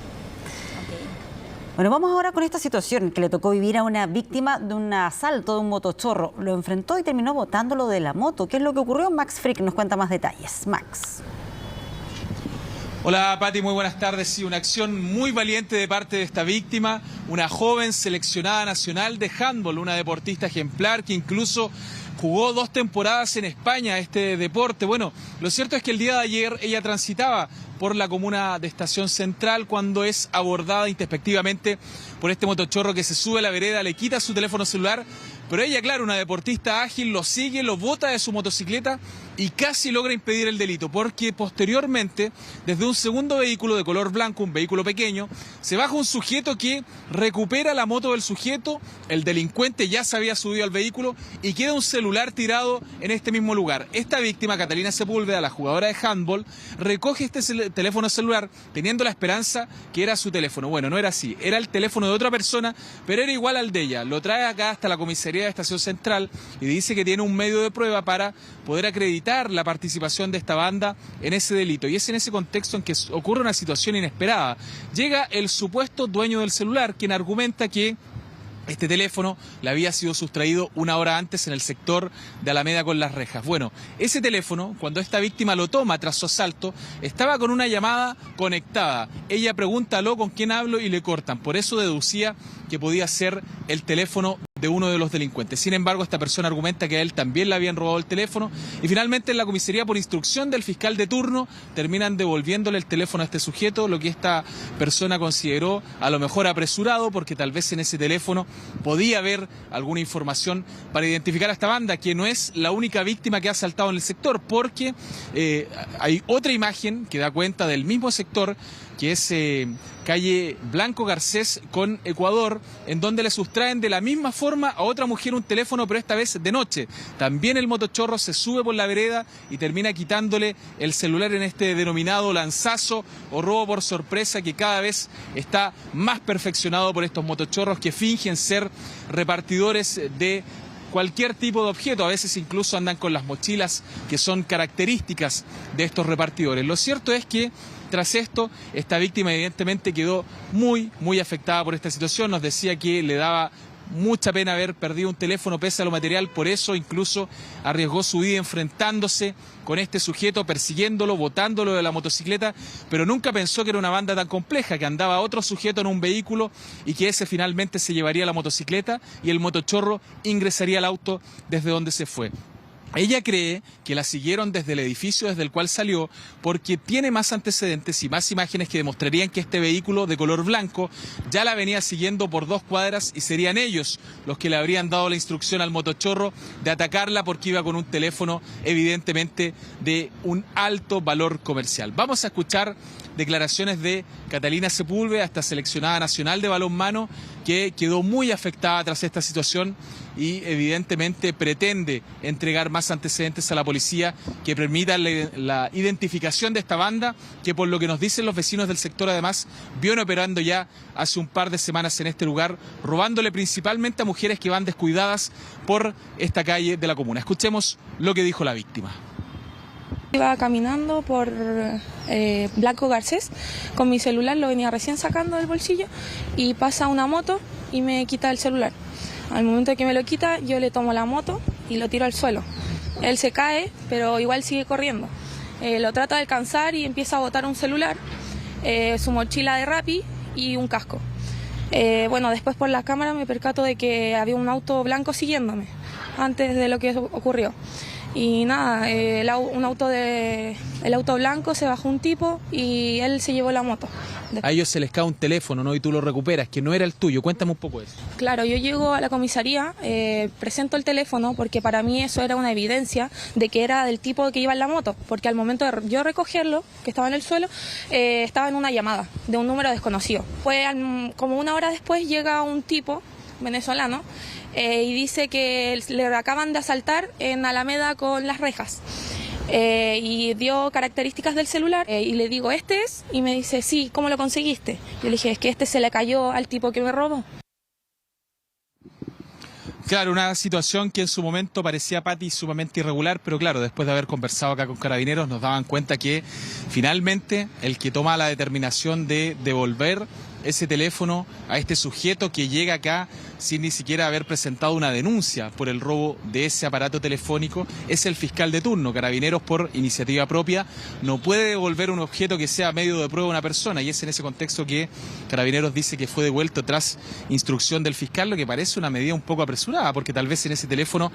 Bueno, vamos ahora con esta situación que le tocó vivir a una víctima de un asalto de un motochorro. Lo enfrentó y terminó botándolo de la moto. ¿Qué es lo que ocurrió? Max Frick nos cuenta más detalles. Max. Hola Pati, muy buenas tardes. Sí, una acción muy valiente de parte de esta víctima, una joven seleccionada nacional de handball, una deportista ejemplar que incluso jugó 2 temporadas en España este deporte. Bueno, lo cierto es que el día de ayer ella transitaba por la comuna de Estación Central cuando es abordada introspectivamente por este motochorro que se sube a la vereda, le quita su teléfono celular, pero ella, claro, una deportista ágil, lo sigue, lo bota de su motocicleta y casi logra impedir el delito, porque posteriormente, desde un segundo vehículo de color blanco, un vehículo pequeño, se baja un sujeto que recupera la moto del sujeto, el delincuente ya se había subido al vehículo y queda un celular tirado en este mismo lugar. Esta víctima, Catalina Sepúlveda, la jugadora de handball, recoge este teléfono celular teniendo la esperanza que era su teléfono. Bueno, no era así, era el teléfono de otra persona, pero era igual al de ella. Lo trae acá hasta la comisaría de Estación Central y dice que tiene un medio de prueba para poder acreditar la participación de esta banda en ese delito. Y es en ese contexto en que ocurre una situación inesperada. Llega el supuesto dueño del celular, quien argumenta que este teléfono le había sido sustraído 1 hora antes en el sector de Alameda con las Rejas. Bueno, ese teléfono, cuando esta víctima lo toma tras su asalto, estaba con una llamada conectada. Ella pregunta, ¿aló, con quién hablo? Y le cortan. Por eso deducía que podía ser el teléfono de uno de los delincuentes. Sin embargo, esta persona argumenta que a él también le habían robado el teléfono y finalmente en la comisaría, por instrucción del fiscal de turno, terminan devolviéndole el teléfono a este sujeto, lo que esta persona consideró a lo mejor apresurado, porque tal vez en ese teléfono podía haber alguna información para identificar a esta banda, que no es la única víctima que ha asaltado en el sector, porque hay otra imagen que da cuenta del mismo sector, que es calle Blanco Garcés con Ecuador, en donde le sustraen de la misma forma a otra mujer un teléfono, pero esta vez de noche. También el motochorro se sube por la vereda y termina quitándole el celular en este denominado lanzazo o robo por sorpresa, que cada vez está más perfeccionado por estos motochorros que fingen ser repartidores de cualquier tipo de objeto. A veces incluso andan con las mochilas que son características de estos repartidores. Lo cierto es que tras esto, esta víctima evidentemente quedó muy afectada por esta situación. Nos decía que le daba mucha pena haber perdido un teléfono pese a lo material, por eso incluso arriesgó su vida enfrentándose con este sujeto, persiguiéndolo, botándolo de la motocicleta, pero nunca pensó que era una banda tan compleja, que andaba otro sujeto en un vehículo y que ese finalmente se llevaría la motocicleta y el motochorro ingresaría al auto desde donde se fue. Ella cree que la siguieron desde el edificio desde el cual salió porque tiene más antecedentes y más imágenes que demostrarían que este vehículo de color blanco ya la venía siguiendo por 2 cuadras y serían ellos los que le habrían dado la instrucción al motochorro de atacarla porque iba con un teléfono evidentemente de un alto valor comercial. Vamos a escuchar declaraciones de Catalina Sepúlveda, esta seleccionada nacional de balonmano, que quedó muy afectada tras esta situación y evidentemente pretende entregar más antecedentes a la policía que permitan la identificación de esta banda, que por lo que nos dicen los vecinos del sector además viene operando ya hace un par de semanas en este lugar, robándole principalmente a mujeres que van descuidadas por esta calle de la comuna. Escuchemos lo que dijo la víctima. Iba caminando por Blanco Garcés con mi celular, lo venía recién sacando del bolsillo y pasa una moto y me quita el celular. Al momento de que me lo quita, yo le tomo la moto y lo tiro al suelo. Él se cae, pero igual sigue corriendo. Lo trata de alcanzar y empieza a botar un celular, su mochila de Rappi y un casco. Bueno, después por la cámara me percato de que había un auto blanco siguiéndome antes de lo que ocurrió. Y nada, el auto blanco, se bajó un tipo y él se llevó la moto. A ellos se les cae un teléfono, ¿no? Y tú lo recuperas, que no era el tuyo. Cuéntame un poco eso. Claro, yo llego a la comisaría, presento el teléfono porque para mí eso era una evidencia de que era del tipo que iba en la moto, porque al momento de yo recogerlo, que estaba en el suelo, estaba en una llamada de un número desconocido. Pues como 1 hora después llega un tipo venezolano y dice que le acaban de asaltar en Alameda con las rejas. Y dio características del celular y le digo, ¿este es? Y me dice, sí, ¿cómo lo conseguiste? Yo le dije, es que este se le cayó al tipo que me robó. Claro, una situación que en su momento parecía, Pati, sumamente irregular, pero claro, después de haber conversado acá con Carabineros nos daban cuenta que finalmente el que toma la determinación de devolver ese teléfono a este sujeto que llega acá sin ni siquiera haber presentado una denuncia por el robo de ese aparato telefónico es el fiscal de turno. Carabineros, por iniciativa propia, no puede devolver un objeto que sea medio de prueba a una persona, y es en ese contexto que Carabineros dice que fue devuelto tras instrucción del fiscal, lo que parece una medida un poco apresurada, porque tal vez en ese teléfono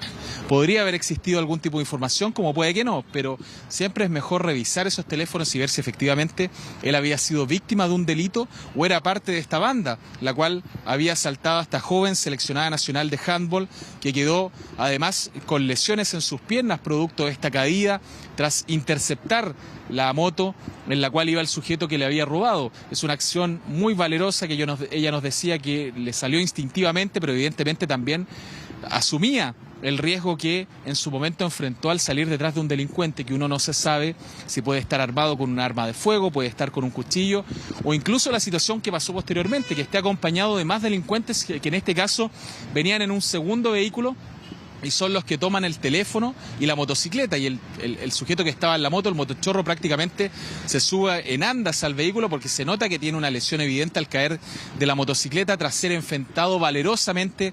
podría haber existido algún tipo de información, como puede que no, pero siempre es mejor revisar esos teléfonos y ver si efectivamente él había sido víctima de un delito o era parte de esta banda, la cual había asaltado a esta joven seleccionada nacional de handball, que quedó además con lesiones en sus piernas producto de esta caída tras interceptar la moto en la cual iba el sujeto que le había robado. Es una acción muy valerosa que ella nos decía que le salió instintivamente, pero evidentemente también asumía el riesgo que en su momento enfrentó al salir detrás de un delincuente, que uno no se sabe si puede estar armado con un arma de fuego, puede estar con un cuchillo, o incluso la situación que pasó posteriormente, que esté acompañado de más delincuentes que en este caso venían en un segundo vehículo y son los que toman el teléfono y la motocicleta, y el sujeto que estaba en la moto, el motochorro, prácticamente se sube en andas al vehículo porque se nota que tiene una lesión evidente al caer de la motocicleta tras ser enfrentado valerosamente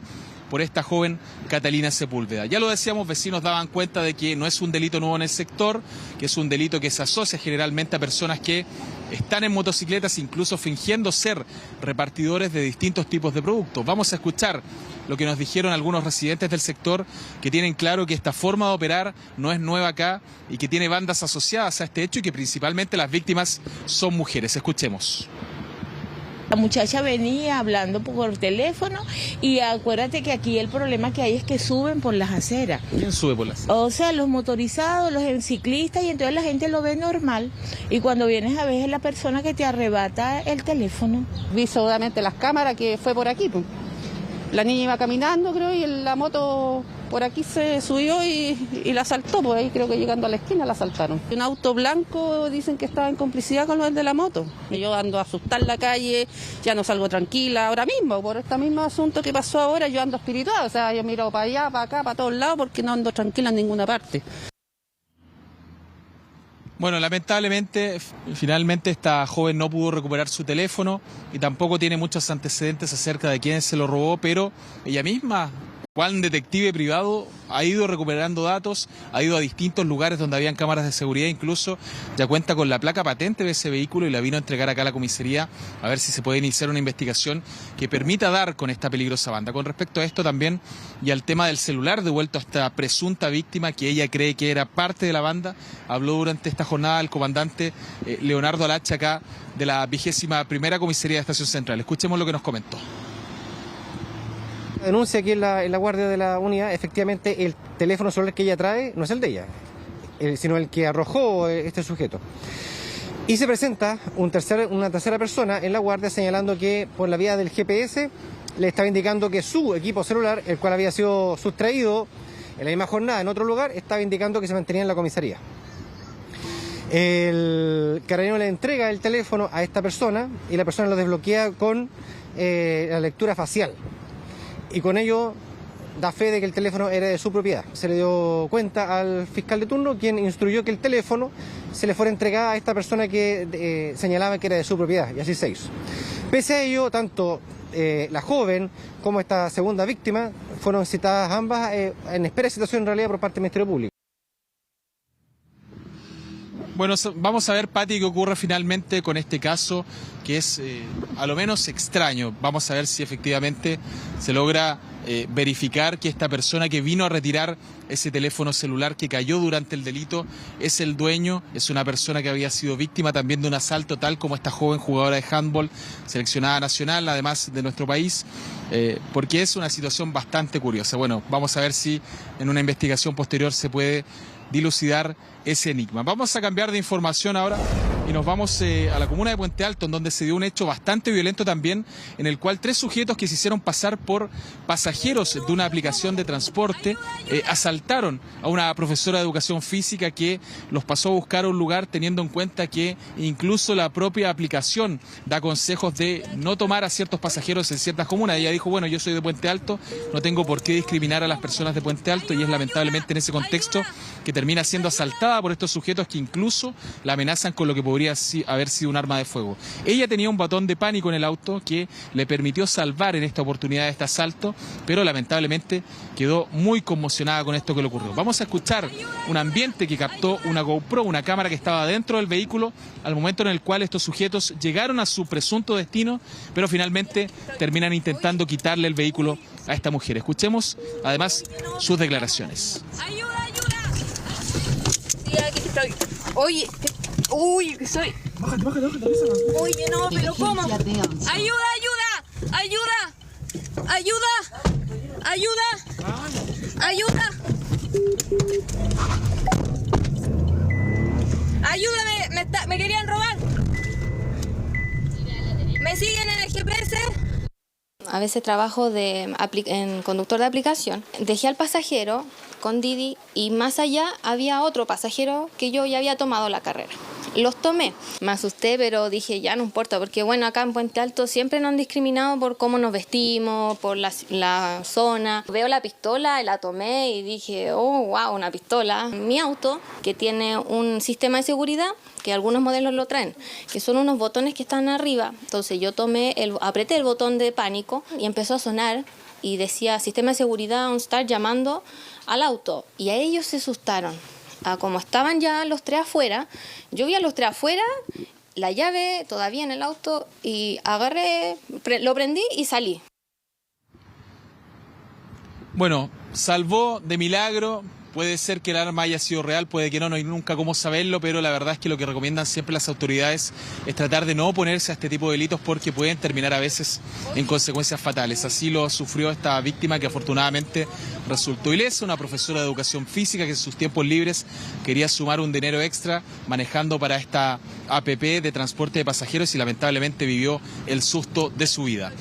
por esta joven Catalina Sepúlveda. Ya lo decíamos, vecinos daban cuenta de que no es un delito nuevo en el sector, que es un delito que se asocia generalmente a personas que están en motocicletas, incluso fingiendo ser repartidores de distintos tipos de productos. Vamos a escuchar lo que nos dijeron algunos residentes del sector, que tienen claro que esta forma de operar no es nueva acá y que tiene bandas asociadas a este hecho y que principalmente las víctimas son mujeres. Escuchemos. La muchacha venía hablando por teléfono y acuérdate que aquí el problema que hay es que suben por las aceras. ¿Quién sube por las aceras? O sea, los motorizados, los ciclistas, y entonces la gente lo ve normal. Y cuando vienes a ver es la persona que te arrebata el teléfono. Vi seguramente las cámaras que fue por aquí, pues. La niña iba caminando, creo, y la moto por aquí se subió y la asaltó, pues ahí creo que llegando a la esquina la asaltaron. Un auto blanco, dicen que estaba en complicidad con los de la moto. Yo ando a asustar la calle, ya no salgo tranquila ahora mismo, por este mismo asunto que pasó ahora, yo ando espiritual, o sea, yo miro para allá, para acá, para todos lados, porque no ando tranquila en ninguna parte. Bueno, lamentablemente, finalmente esta joven no pudo recuperar su teléfono y tampoco tiene muchos antecedentes acerca de quién se lo robó, pero ella misma, cual detective privado, ha ido recuperando datos, ha ido a distintos lugares donde habían cámaras de seguridad, incluso ya cuenta con la placa patente de ese vehículo y la vino a entregar acá a la comisaría a ver si se puede iniciar una investigación que permita dar con esta peligrosa banda. Con respecto a esto también y al tema del celular devuelto a esta presunta víctima que ella cree que era parte de la banda, habló durante esta jornada el comandante Leonardo Alacha acá de la 21ª Comisaría de Estación Central. Escuchemos lo que nos comentó. Denuncia aquí en la guardia de la unidad, efectivamente el teléfono celular que ella trae no es el de ella, sino el que arrojó este sujeto. Y se presenta una tercera persona en la guardia señalando que por la vía del GPS le estaba indicando que su equipo celular, el cual había sido sustraído en la misma jornada en otro lugar, estaba indicando que se mantenía en la comisaría. El carabinero le entrega el teléfono a esta persona y la persona lo desbloquea con la lectura facial. Y con ello da fe de que el teléfono era de su propiedad. Se le dio cuenta al fiscal de turno, quien instruyó que el teléfono se le fuera entregado a esta persona que señalaba que era de su propiedad, y así se hizo. Pese a ello, tanto la joven como esta segunda víctima fueron citadas ambas en espera de citación en realidad por parte del Ministerio Público. Bueno, vamos a ver, Pati, qué ocurre finalmente con este caso, que es a lo menos extraño. Vamos a ver si efectivamente se logra verificar que esta persona que vino a retirar ese teléfono celular que cayó durante el delito es el dueño, es una persona que había sido víctima también de un asalto, tal como esta joven jugadora de handball, seleccionada nacional, además de nuestro país, porque es una situación bastante curiosa. Bueno, vamos a ver si en una investigación posterior se puede dilucidar ese enigma. Vamos a cambiar de información ahora y nos vamos a la comuna de Puente Alto, en donde se dio un hecho bastante violento también, en el cual 3 sujetos que se hicieron pasar por pasajeros de una aplicación de transporte asaltaron a una profesora de educación física que los pasó a buscar a un lugar, teniendo en cuenta que incluso la propia aplicación da consejos de no tomar a ciertos pasajeros en ciertas comunas. Ella dijo, bueno, yo soy de Puente Alto, no tengo por qué discriminar a las personas de Puente Alto, y es lamentablemente en ese contexto que termina siendo asaltada por estos sujetos que incluso la amenazan con lo que podría haber sido un arma de fuego. Ella tenía un botón de pánico en el auto que le permitió salvar en esta oportunidad de este asalto, pero lamentablemente quedó muy conmocionada con esto que le ocurrió. Vamos a escuchar un ambiente que captó una GoPro, una cámara que estaba dentro del vehículo al momento en el cual estos sujetos llegaron a su presunto destino, pero finalmente terminan intentando quitarle el vehículo a esta mujer. Escuchemos además sus declaraciones. Oye, uy, que soy. Bájate. Oye, no, pero ¿cómo? Ayuda. Ayúdame, me querían robar. ¿Me siguen en el GPS? A veces trabajo en conductor de aplicación. Dejé al pasajero con Didi y más allá había otro pasajero que yo ya había tomado la carrera. Los tomé. Me asusté, pero dije, ya no importa, porque bueno, acá en Puente Alto siempre nos han discriminado por cómo nos vestimos, por la zona. Veo la pistola, la tomé y dije, oh, wow, una pistola. Mi auto, que tiene un sistema de seguridad, que algunos modelos lo traen, que son unos botones que están arriba. Entonces yo apreté el botón de pánico y empezó a sonar y decía, sistema de seguridad, OnStar, llamando al auto. Y a ellos se asustaron. Como estaban ya los 3 afuera, yo vi a los 3 afuera, la llave todavía en el auto y agarré, lo prendí y salí. Bueno, salvó de milagro. Puede ser que el arma haya sido real, puede que no, no hay nunca cómo saberlo, pero la verdad es que lo que recomiendan siempre las autoridades es tratar de no oponerse a este tipo de delitos porque pueden terminar a veces en consecuencias fatales. Así lo sufrió esta víctima que afortunadamente resultó ilesa, una profesora de educación física que en sus tiempos libres quería sumar un dinero extra manejando para esta APP de transporte de pasajeros y lamentablemente vivió el susto de su vida.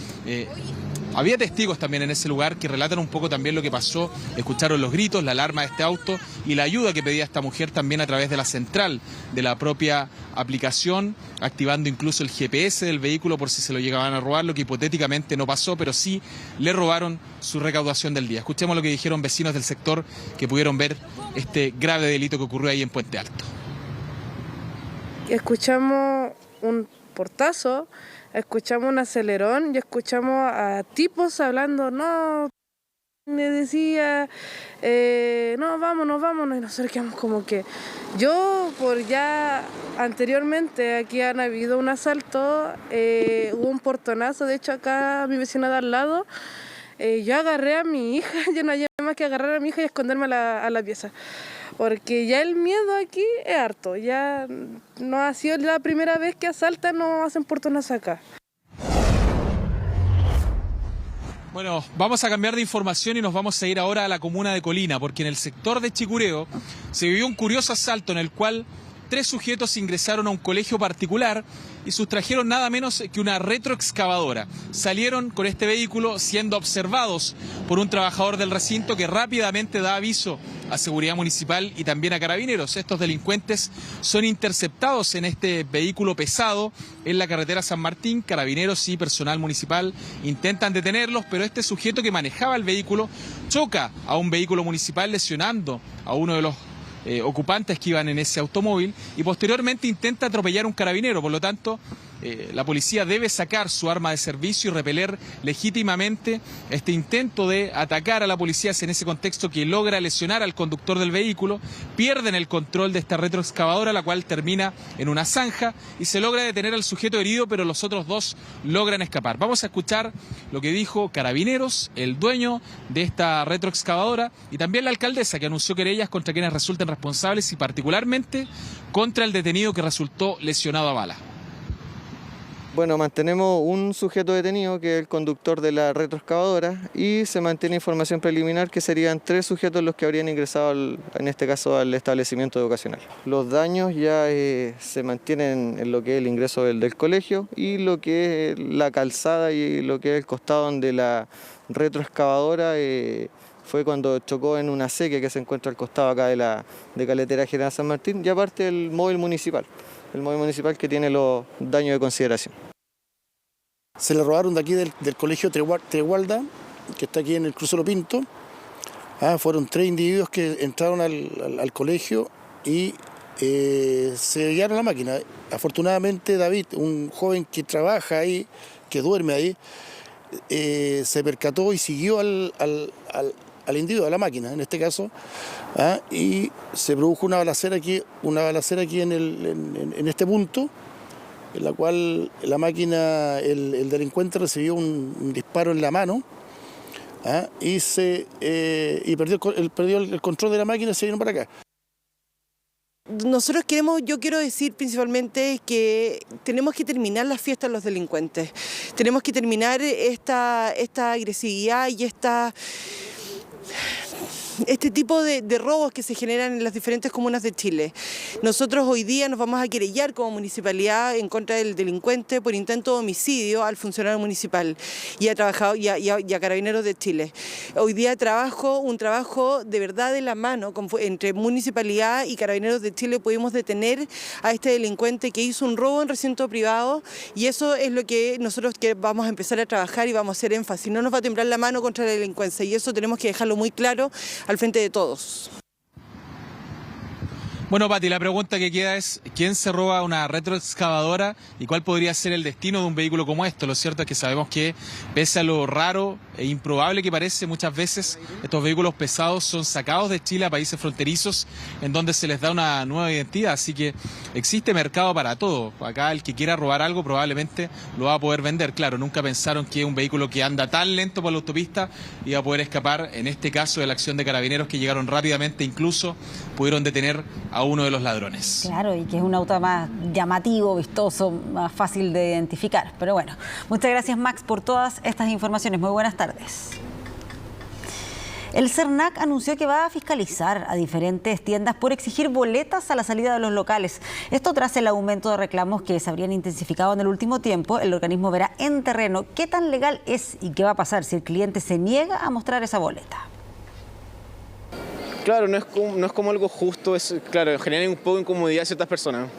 Había testigos también en ese lugar que relatan un poco también lo que pasó, escucharon los gritos, la alarma de este auto y la ayuda que pedía esta mujer también a través de la central de la propia aplicación, activando incluso el GPS del vehículo por si se lo llegaban a robar, lo que hipotéticamente no pasó, pero sí le robaron su recaudación del día. Escuchemos lo que dijeron vecinos del sector que pudieron ver este grave delito que ocurrió ahí en Puente Alto. Escuchamos un portazo, escuchamos un acelerón y escuchamos a tipos hablando, no, me decía, no, vámonos, y nosotros quedamos como que, yo por ya anteriormente aquí han habido un asalto, hubo un portonazo, de hecho acá mi vecina de al lado, yo agarré a mi hija, yo no había más que agarrar a mi hija y esconderme a la pieza. Porque ya el miedo aquí es harto, ya no ha sido la primera vez que asaltan o hacen portonazo acá. Bueno, vamos a cambiar de información y nos vamos a ir ahora a la comuna de Colina, porque en el sector de Chicureo se vivió un curioso asalto en el cual 3 sujetos ingresaron a un colegio particular y sustrajeron nada menos que una retroexcavadora. Salieron con este vehículo siendo observados por un trabajador del recinto que rápidamente da aviso a Seguridad Municipal y también a Carabineros. Estos delincuentes son interceptados en este vehículo pesado en la carretera San Martín. Carabineros y personal municipal intentan detenerlos, pero este sujeto que manejaba el vehículo choca a un vehículo municipal lesionando a uno de los ocupantes que iban en ese automóvil y posteriormente intenta atropellar a un carabinero. Por lo tanto, la policía debe sacar su arma de servicio y repeler legítimamente este intento de atacar a la policía. Es en ese contexto que logra lesionar al conductor del vehículo, pierden el control de esta retroexcavadora, la cual termina en una zanja y se logra detener al sujeto herido, pero los otros 2 logran escapar. Vamos a escuchar lo que dijo Carabineros, el dueño de esta retroexcavadora, y también la alcaldesa, que anunció querellas contra quienes resulten responsables y particularmente contra el detenido que resultó lesionado a bala. Bueno, mantenemos un sujeto detenido, que es el conductor de la retroexcavadora, y se mantiene información preliminar que serían 3 sujetos los que habrían ingresado, en este caso, al establecimiento educacional. Los daños ya se mantienen en lo que es el ingreso del colegio y lo que es la calzada y lo que es el costado donde la retroexcavadora fue cuando chocó en una sequía que se encuentra al costado acá de Carretera General San Martín, y aparte el móvil municipal. El móvil municipal que tiene los daños de consideración. Se le robaron de aquí del colegio Tregualda, que está aquí en el Cruce Lo Pinto. Fueron 3 individuos que entraron al colegio y se llevaron la máquina. Afortunadamente David, un joven que trabaja ahí, que duerme ahí, se percató y siguió al individuo, a la máquina en este caso, y se produjo una balacera aquí en este punto, en la cual la máquina, el delincuente recibió un disparo en la mano, y perdió el control de la máquina y se vino para acá. Nosotros yo quiero decir principalmente que tenemos que terminar las fiestas de los delincuentes. Tenemos que terminar esta agresividad y este tipo de robos que se generan en las diferentes comunas de Chile. Nosotros hoy día nos vamos a querellar como municipalidad en contra del delincuente por intento de homicidio al funcionario municipal y a Carabineros de Chile. Hoy día un trabajo de verdad de la mano entre municipalidad y Carabineros de Chile. Pudimos detener a este delincuente que hizo un robo en recinto privado, y eso es lo que nosotros vamos a empezar a trabajar y vamos a hacer énfasis. No nos va a temblar la mano contra la delincuencia, y eso tenemos que dejarlo muy claro al frente de todos. Bueno, Pati, la pregunta que queda es ¿quién se roba una retroexcavadora y cuál podría ser el destino de un vehículo como esto? Lo cierto es que sabemos que, pese a lo raro e improbable que parece, muchas veces estos vehículos pesados son sacados de Chile a países fronterizos en donde se les da una nueva identidad, así que existe mercado para todo. Acá el que quiera robar algo probablemente lo va a poder vender. Claro, nunca pensaron que un vehículo que anda tan lento por la autopista iba a poder escapar, en este caso de la acción de carabineros que llegaron rápidamente, incluso pudieron detener a uno de los ladrones. Claro, y que es un auto más llamativo, vistoso, más fácil de identificar. Pero bueno, muchas gracias, Max, por todas estas informaciones. Muy buenas tardes. El CERNAC anunció que va a fiscalizar a diferentes tiendas por exigir boletas a la salida de los locales. Esto tras el aumento de reclamos que se habrían intensificado en el último tiempo. El organismo verá en terreno qué tan legal es y qué va a pasar si el cliente se niega a mostrar esa boleta. Claro, no es como algo justo, claro, genera un poco de incomodidad a ciertas personas.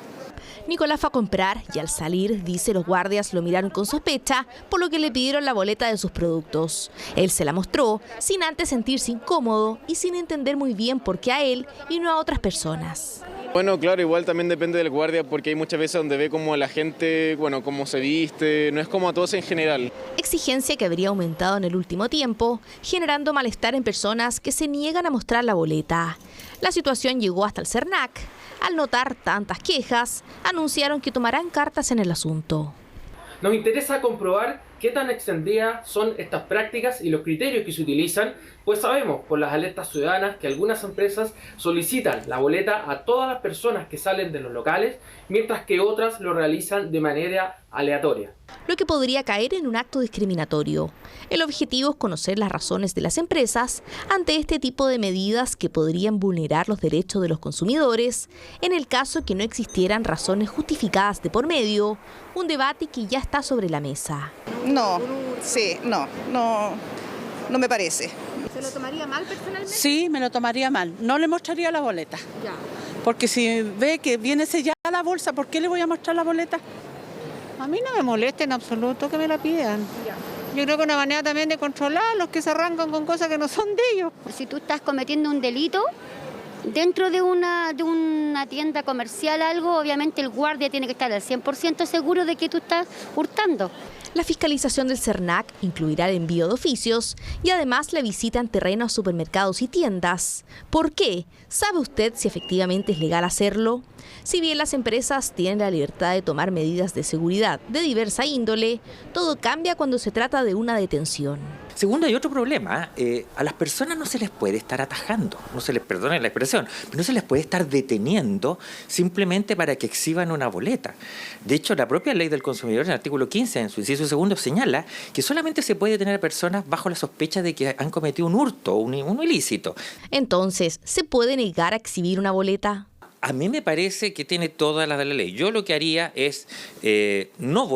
Nicolás fue a comprar y al salir, dice, los guardias lo miraron con sospecha, por lo que le pidieron la boleta de sus productos. Él se la mostró, sin antes sentirse incómodo y sin entender muy bien por qué a él y no a otras personas. Bueno, claro, igual también depende del guardia, porque hay muchas veces donde ve como a la gente, bueno, cómo se viste, no es como a todos en general. Exigencia que habría aumentado en el último tiempo, generando malestar en personas que se niegan a mostrar la boleta. La situación llegó hasta el CERNAC. Al notar tantas quejas, anunciaron que tomarán cartas en el asunto. Nos interesa comprobar qué tan extendidas son estas prácticas y los criterios que se utilizan, pues sabemos por las alertas ciudadanas que algunas empresas solicitan la boleta a todas las personas que salen de los locales, mientras que otras lo realizan de manera aleatoria. Lo que podría caer en un acto discriminatorio. El objetivo es conocer las razones de las empresas ante este tipo de medidas que podrían vulnerar los derechos de los consumidores en el caso que no existieran razones justificadas de por medio, un debate que ya está sobre la mesa. No me parece. ¿Se lo tomaría mal personalmente? Sí, me lo tomaría mal. No le mostraría la boleta. Ya. Porque si ve que viene sellada la bolsa, ¿por qué le voy a mostrar la boleta? A mí no me molesta en absoluto que me la pidan. Ya. Yo creo que es una manera también de controlar a los que se arrancan con cosas que no son de ellos. Si tú estás cometiendo un delito dentro de una tienda comercial, algo, obviamente el guardia tiene que estar al 100% seguro de que tú estás hurtando. La fiscalización del CERNAC incluirá el envío de oficios y además la visita en terreno a supermercados y tiendas. ¿Por qué? ¿Sabe usted si efectivamente es legal hacerlo? Si bien las empresas tienen la libertad de tomar medidas de seguridad de diversa índole, todo cambia cuando se trata de una detención. Segundo, hay otro problema. A las personas no se les puede estar atajando, no se les, perdone la expresión, pero no se les puede estar deteniendo simplemente para que exhiban una boleta. De hecho, la propia ley del consumidor, en el artículo 15, en su inciso segundo, señala que solamente se puede detener a personas bajo la sospecha de que han cometido un hurto o un ilícito. Entonces, ¿se puede negar a exhibir una boleta? A mí me parece que tiene todas las de la ley. Yo lo que haría es, no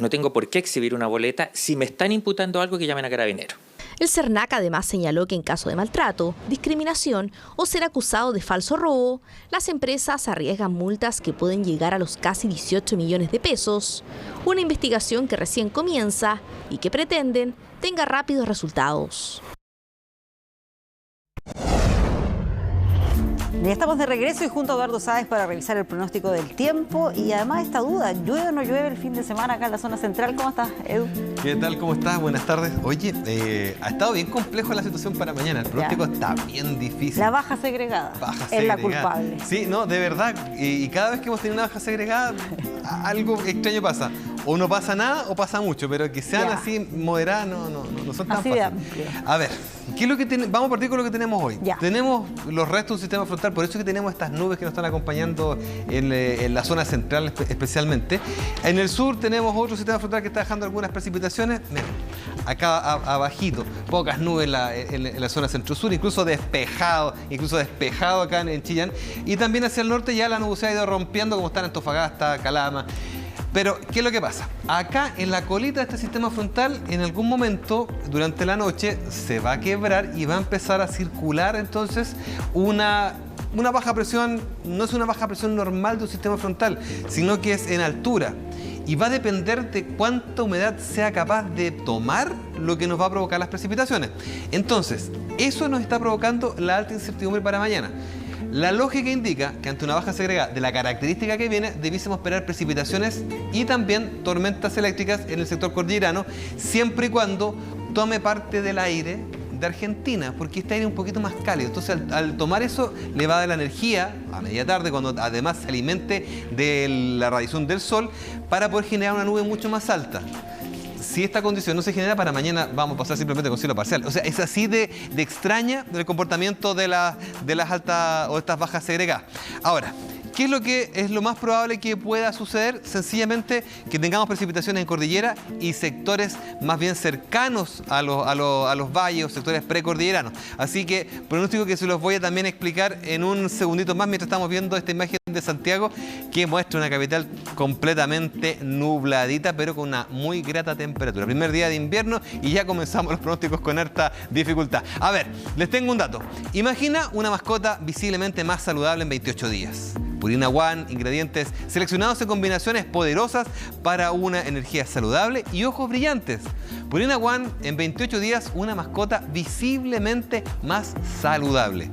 tengo por qué exhibir una boleta. Si me están imputando algo, que llamen a carabineros. El CERNAC además señaló que en caso de maltrato, discriminación o ser acusado de falso robo, las empresas arriesgan multas que pueden llegar a los casi 18 millones de pesos. Una investigación que recién comienza y que pretenden tenga rápidos resultados. Ya estamos de regreso y junto a Eduardo Sáez para revisar el pronóstico del tiempo y además esta duda, ¿llueve o no llueve el fin de semana acá en la zona central? ¿Cómo estás, Edu? ¿Qué tal? ¿Cómo estás? Buenas tardes. Oye, ha estado bien complejo la situación para mañana, el pronóstico está bien difícil. La baja segregada es la culpable. Sí, no, de verdad, y cada vez que hemos tenido una baja segregada, algo extraño pasa. O no pasa nada o pasa mucho, pero que sean así moderadas no son tan fáciles. A ver, ¿qué es lo que vamos a partir con lo que tenemos hoy. Tenemos los restos de un sistema frontal, por eso es que tenemos estas nubes que nos están acompañando en la zona central especialmente. En el sur tenemos otro sistema frontal que está dejando algunas precipitaciones. Mira, acá abajito, pocas nubes en la zona centro-sur, incluso despejado acá en Chillán. Y también hacia el norte ya la nubosidad ha ido rompiendo, como está en Antofagasta, Calama. Pero, ¿qué es lo que pasa? Acá, en la colita de este sistema frontal, en algún momento, durante la noche, se va a quebrar y va a empezar a circular, entonces, una baja presión. No es una baja presión normal de un sistema frontal, sino que es en altura. Y va a depender de cuánta humedad sea capaz de tomar lo que nos va a provocar las precipitaciones. Entonces, eso nos está provocando la alta incertidumbre para mañana. La lógica indica que ante una baja segregada de la característica que viene, debiésemos esperar precipitaciones y también tormentas eléctricas en el sector cordillerano, siempre y cuando tome parte del aire de Argentina, porque este aire es un poquito más cálido. Entonces, al tomar eso, le va a dar la energía a media tarde, cuando además se alimente de la radiación del sol, para poder generar una nube mucho más alta. Si esta condición no se genera, para mañana vamos a pasar simplemente con cielo parcial. O sea, es así de extraña el comportamiento de las altas o estas bajas segregadas. Ahora, ¿qué es lo que es lo más probable que pueda suceder? Sencillamente que tengamos precipitaciones en cordillera y sectores más bien cercanos a los valles o sectores precordilleranos. Así que pronóstico que se los voy a también explicar en un segundito más mientras estamos viendo esta imagen de Santiago que muestra una capital completamente nubladita pero con una muy grata temperatura. Primer día de invierno y ya comenzamos los pronósticos con harta dificultad. A ver, les tengo un dato. Imagina una mascota visiblemente más saludable en 28 días. Purina One, ingredientes seleccionados en combinaciones poderosas para una energía saludable y ojos brillantes. Purina One, en 28 días, una mascota visiblemente más saludable.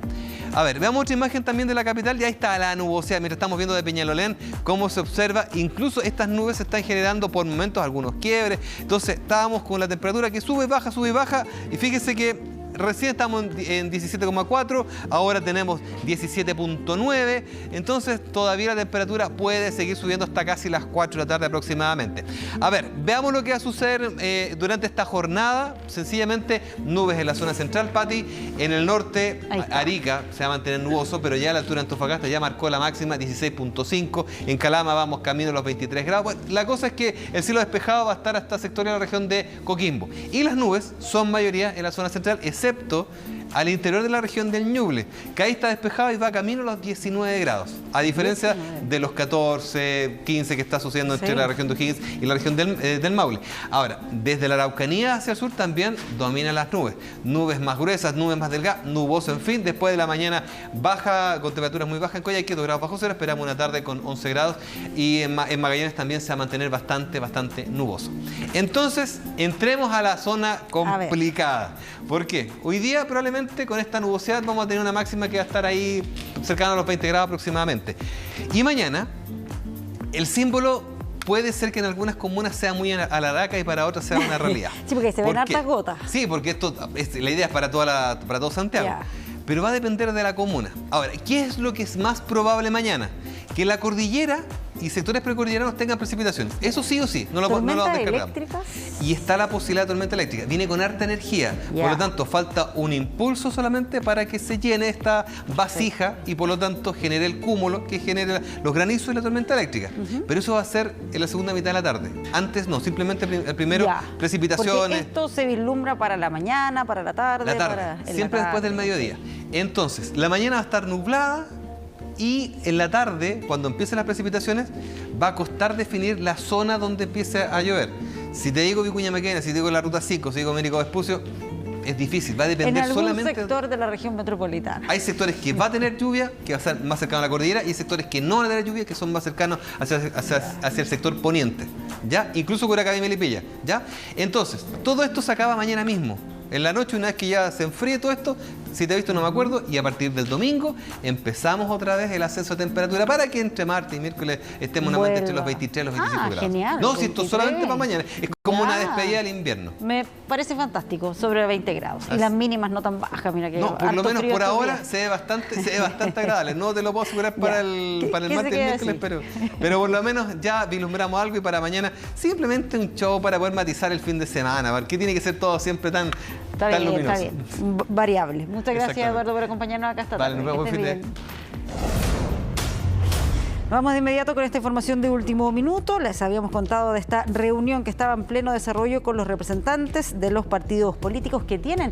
A ver, veamos otra imagen también de la capital. Ya está la nubosidad. Mientras estamos viendo de Peñalolén, cómo se observa, incluso estas nubes se están generando por momentos algunos quiebres. Entonces, estábamos con la temperatura que sube y baja. Y fíjese que recién estamos en 17,4, ahora tenemos 17,9, entonces todavía la temperatura puede seguir subiendo hasta casi las 4 de la tarde aproximadamente. A ver, veamos lo que va a suceder durante esta jornada. Sencillamente nubes en la zona central, Pati. En el norte, Arica se va a mantener nuboso, pero ya a la altura de Antofagasta ya marcó la máxima 16,5. En Calama vamos camino a los 23 grados. Bueno, la cosa es que el cielo despejado va a estar hasta sector de la región de Coquimbo. Y las nubes son mayoría en la zona central, excepto al interior de la región del Ñuble, que ahí está despejado y va camino a los 19 grados, a diferencia de los 14, 15 que está sucediendo entre la región de O'Higgins y la región del Maule. Ahora, desde la Araucanía hacia el sur también dominan las nubes más gruesas, nubes más delgadas, nuboso, en fin. Después de la mañana baja, con temperaturas muy bajas en Coyhaique, 2 grados bajo cero, esperamos una tarde con 11 grados y en Magallanes también se va a mantener bastante nuboso. Entonces, entremos a la zona complicada. ¿Por qué? Hoy día probablemente con esta nubosidad vamos a tener una máxima que va a estar ahí cercana a los 20 grados aproximadamente. Y mañana el símbolo puede ser que en algunas comunas sea muy alaraca y para otras sea una realidad. Sí, porque se ven hartas gotas. Sí, porque la idea es para todo Santiago. Pero va a depender de la comuna. Ahora, ¿qué es lo que es más probable mañana? Que la cordillera y sectores precordilleranos tengan precipitaciones. Eso sí o sí, no lo descartamos. ¿Eléctricas? Y está la posibilidad de tormenta eléctrica. Viene con harta energía. Por lo tanto, falta un impulso solamente para que se llene esta vasija y por lo tanto genere el cúmulo que genere los granizos y la tormenta eléctrica. Pero eso va a ser en la segunda mitad de la tarde. Antes no, simplemente el primero precipitaciones. Porque esto se vislumbra para la mañana, para la tarde. Siempre después del mediodía. Entonces, la mañana va a estar nublada. Y en la tarde, cuando empiecen las precipitaciones, va a costar definir la zona donde empiece a llover. Si te digo Vicuña Maquena, si te digo la Ruta 5, si te digo Américo Vespucio, es difícil, va a depender solamente... En algún sector de la región metropolitana. Hay sectores que va a tener lluvia, que va a ser más cercano a la cordillera, y hay sectores que no van a tener lluvia, que son más cercanos hacia el sector poniente, ¿ya? Incluso Curacaví y Melipilla, ¿ya? Entonces, todo esto se acaba mañana mismo. En la noche, una vez que ya se enfríe todo esto, si te he visto no me acuerdo, y a partir del domingo empezamos otra vez el ascenso de temperatura para que entre martes y miércoles estemos nuevamente entre los 23 y los 25 grados. Genial. No, si esto solamente para mañana, es como una despedida del invierno. Me parece fantástico, sobre 20 grados. Y las mínimas no tan bajas, mira que... No, por lo menos por ahora se ve bastante agradable. No te lo puedo asegurar para el martes y miércoles, pero por lo menos ya vislumbramos algo y para mañana simplemente un show para poder matizar el fin de semana. ¿Por qué tiene que ser todo siempre tan luminoso? Está bien, variable. Muchas gracias, Eduardo, por acompañarnos acá esta tarde. Nos vemos, Vamos de inmediato con esta información de último minuto. Les habíamos contado de esta reunión que estaba en pleno desarrollo con los representantes de los partidos políticos que tienen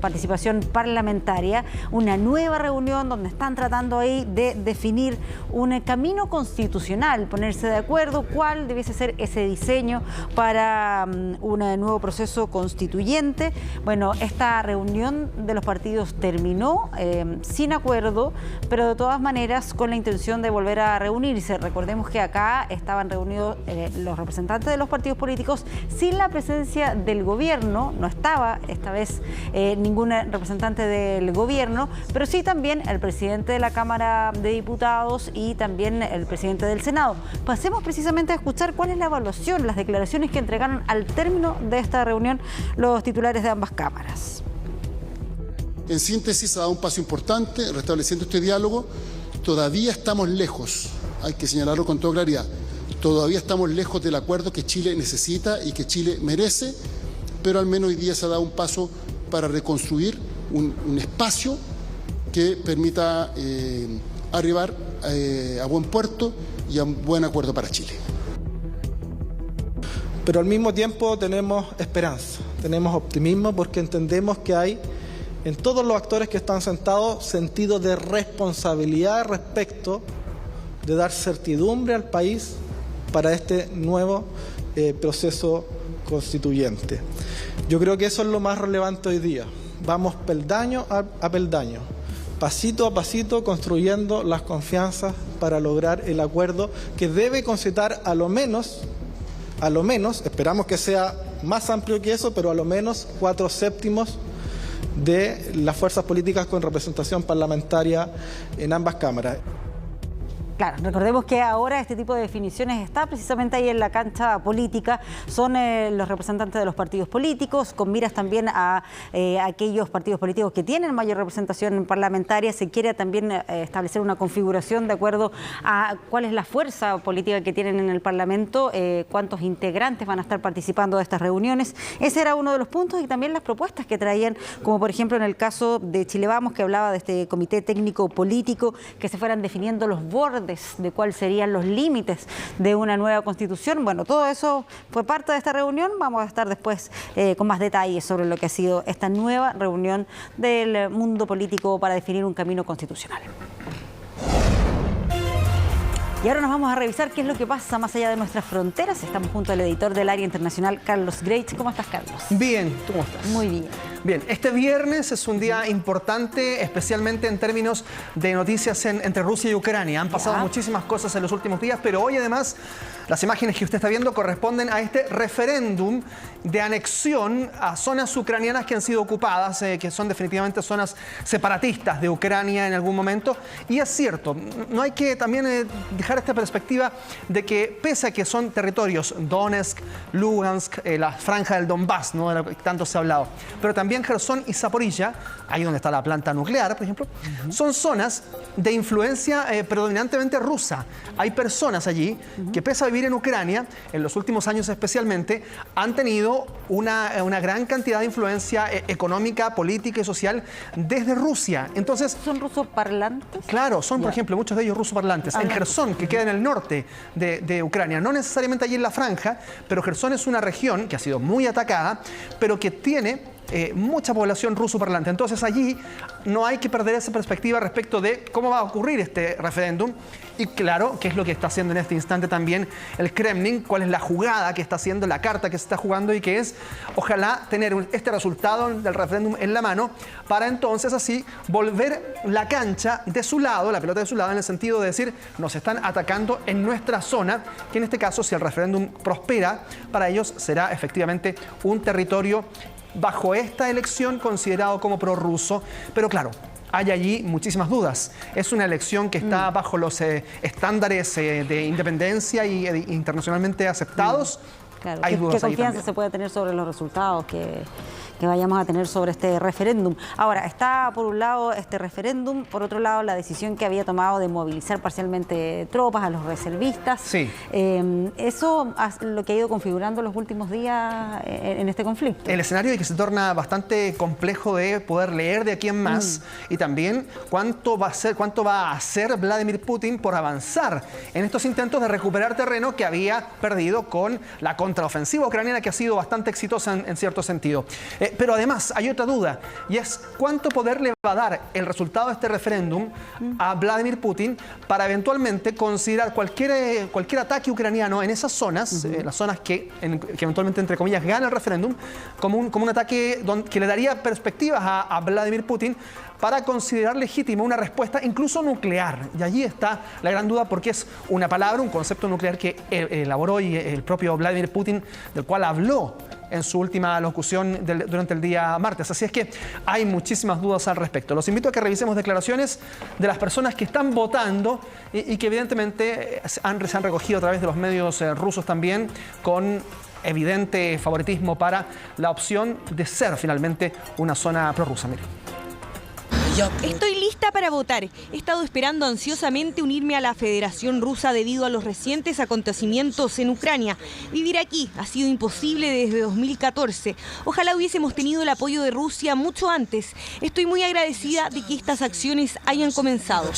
participación parlamentaria. Una nueva reunión donde están tratando ahí de definir un camino constitucional, ponerse de acuerdo cuál debiese ser ese diseño para un nuevo proceso constituyente. Bueno, esta reunión de los partidos terminó sin acuerdo, pero de todas maneras con la intención de volver a para reunirse. Recordemos que acá estaban reunidos los representantes de los partidos políticos sin la presencia del gobierno. No estaba esta vez ningún representante del gobierno, pero sí también el presidente de la Cámara de Diputados y también el presidente del Senado. Pasemos precisamente a escuchar cuál es la evaluación, las declaraciones que entregaron al término de esta reunión los titulares de ambas cámaras. En síntesis, ha dado un paso importante restableciendo este diálogo. Todavía estamos lejos, hay que señalarlo con toda claridad, todavía estamos lejos del acuerdo que Chile necesita y que Chile merece, pero al menos hoy día se ha dado un paso para reconstruir un espacio que permita arribar a buen puerto y a un buen acuerdo para Chile. Pero al mismo tiempo tenemos esperanza, tenemos optimismo porque entendemos que hay en todos los actores que están sentados sentido de responsabilidad respecto de dar certidumbre al país para este nuevo proceso constituyente. Yo creo que eso es lo más relevante hoy día. Vamos peldaño a peldaño, pasito a pasito, construyendo las confianzas para lograr el acuerdo que debe concitar a lo menos, esperamos que sea más amplio que eso, pero a lo menos 4/7 de las fuerzas políticas con representación parlamentaria en ambas cámaras. Claro, recordemos que ahora este tipo de definiciones está precisamente ahí en la cancha política. Son los representantes de los partidos políticos, con miras también a aquellos partidos políticos que tienen mayor representación parlamentaria. Se quiere también establecer una configuración de acuerdo a cuál es la fuerza política que tienen en el Parlamento, cuántos integrantes van a estar participando de estas reuniones. Ese era uno de los puntos y también las propuestas que traían, como por ejemplo en el caso de Chile Vamos, que hablaba de este comité técnico político, que se fueran definiendo los bordes de cuáles serían los límites de una nueva constitución. Bueno, todo eso fue parte de esta reunión. Vamos a estar después con más detalles sobre lo que ha sido esta nueva reunión del mundo político para definir un camino constitucional. Y ahora nos vamos a revisar qué es lo que pasa más allá de nuestras fronteras. Estamos junto al editor del área internacional, Carlos Greitz. ¿Cómo estás, Carlos? Bien, ¿cómo estás? Muy bien. Bien, este viernes es un día importante, especialmente en términos de noticias entre Rusia y Ucrania. Han pasado muchísimas cosas en los últimos días, pero hoy además las imágenes que usted está viendo corresponden a este referéndum de anexión a zonas ucranianas que han sido ocupadas, que son definitivamente zonas separatistas de Ucrania en algún momento. Y es cierto, no hay que también dejar esta perspectiva de que pese a que son territorios Donetsk, Lugansk, la franja del Donbass, ¿no?, de la que tanto se ha hablado, pero también Jersón y Zaporilla, ahí donde está la planta nuclear, por ejemplo, son zonas de influencia predominantemente rusa. Hay personas allí que, pese a vivir en Ucrania, en los últimos años especialmente, han tenido una gran cantidad de influencia económica, política y social desde Rusia. Entonces, ¿son rusoparlantes? Claro, son, por ejemplo, muchos de ellos rusoparlantes. En Jersón, que queda en el norte de Ucrania, no necesariamente allí en la franja, pero Jersón es una región que ha sido muy atacada, pero que tiene mucha población rusoparlante. Entonces allí no hay que perder esa perspectiva respecto de cómo va a ocurrir este referéndum y claro, qué es lo que está haciendo en este instante también el Kremlin, cuál es la jugada que está haciendo, la carta que se está jugando y que es, ojalá, tener este resultado del referéndum en la mano para entonces así volver la cancha de su lado, la pelota de su lado, en el sentido de decir, nos están atacando en nuestra zona, que en este caso, si el referéndum prospera, para ellos será efectivamente un territorio bajo esta elección considerado como prorruso, pero claro, hay allí muchísimas dudas. Es una elección que está bajo los estándares de independencia y internacionalmente aceptados. Claro, hay dudas ¿qué confianza se puede tener sobre los resultados que vayamos a tener sobre este referéndum? Ahora, está por un lado este referéndum, por otro lado la decisión que había tomado de movilizar parcialmente tropas a los reservistas. Sí. Eso es lo que ha ido configurando los últimos días en este conflicto. El escenario que se torna bastante complejo de poder leer de aquí en más y también cuánto va a hacer Vladimir Putin por avanzar en estos intentos de recuperar terreno que había perdido con la contraofensiva ucraniana, que ha sido bastante exitosa en cierto sentido. Pero además hay otra duda, y es cuánto poder le va a dar el resultado de este referéndum a Vladimir Putin para eventualmente considerar cualquier ataque ucraniano en esas zonas, las zonas que eventualmente, entre comillas, gana el referéndum, como un ataque que le daría perspectivas a Vladimir Putin para considerar legítima una respuesta incluso nuclear. Y allí está la gran duda, porque es una palabra, un concepto nuclear que elaboró y el propio Vladimir Putin, del cual habló en su última locución durante el día martes. Así es que hay muchísimas dudas al respecto. Los invito a que revisemos declaraciones de las personas que están votando y que evidentemente se han recogido a través de los medios rusos también, con evidente favoritismo para la opción de ser finalmente una zona prorrusa. Mire. Estoy lista para votar. He estado esperando ansiosamente unirme a la Federación Rusa debido a los recientes acontecimientos en Ucrania. Vivir aquí ha sido imposible desde 2014. Ojalá hubiésemos tenido el apoyo de Rusia mucho antes. Estoy muy agradecida de que estas acciones hayan comenzado.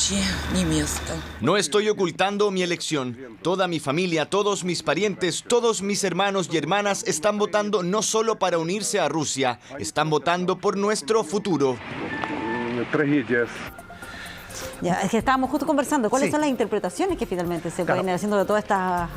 No estoy ocultando mi elección. Toda mi familia, todos mis parientes, todos mis hermanos y hermanas están votando no solo para unirse a Rusia, están votando por nuestro futuro. Ya, es que estábamos justo conversando. ¿Cuáles son las interpretaciones que finalmente se pueden ir haciendo de todas estas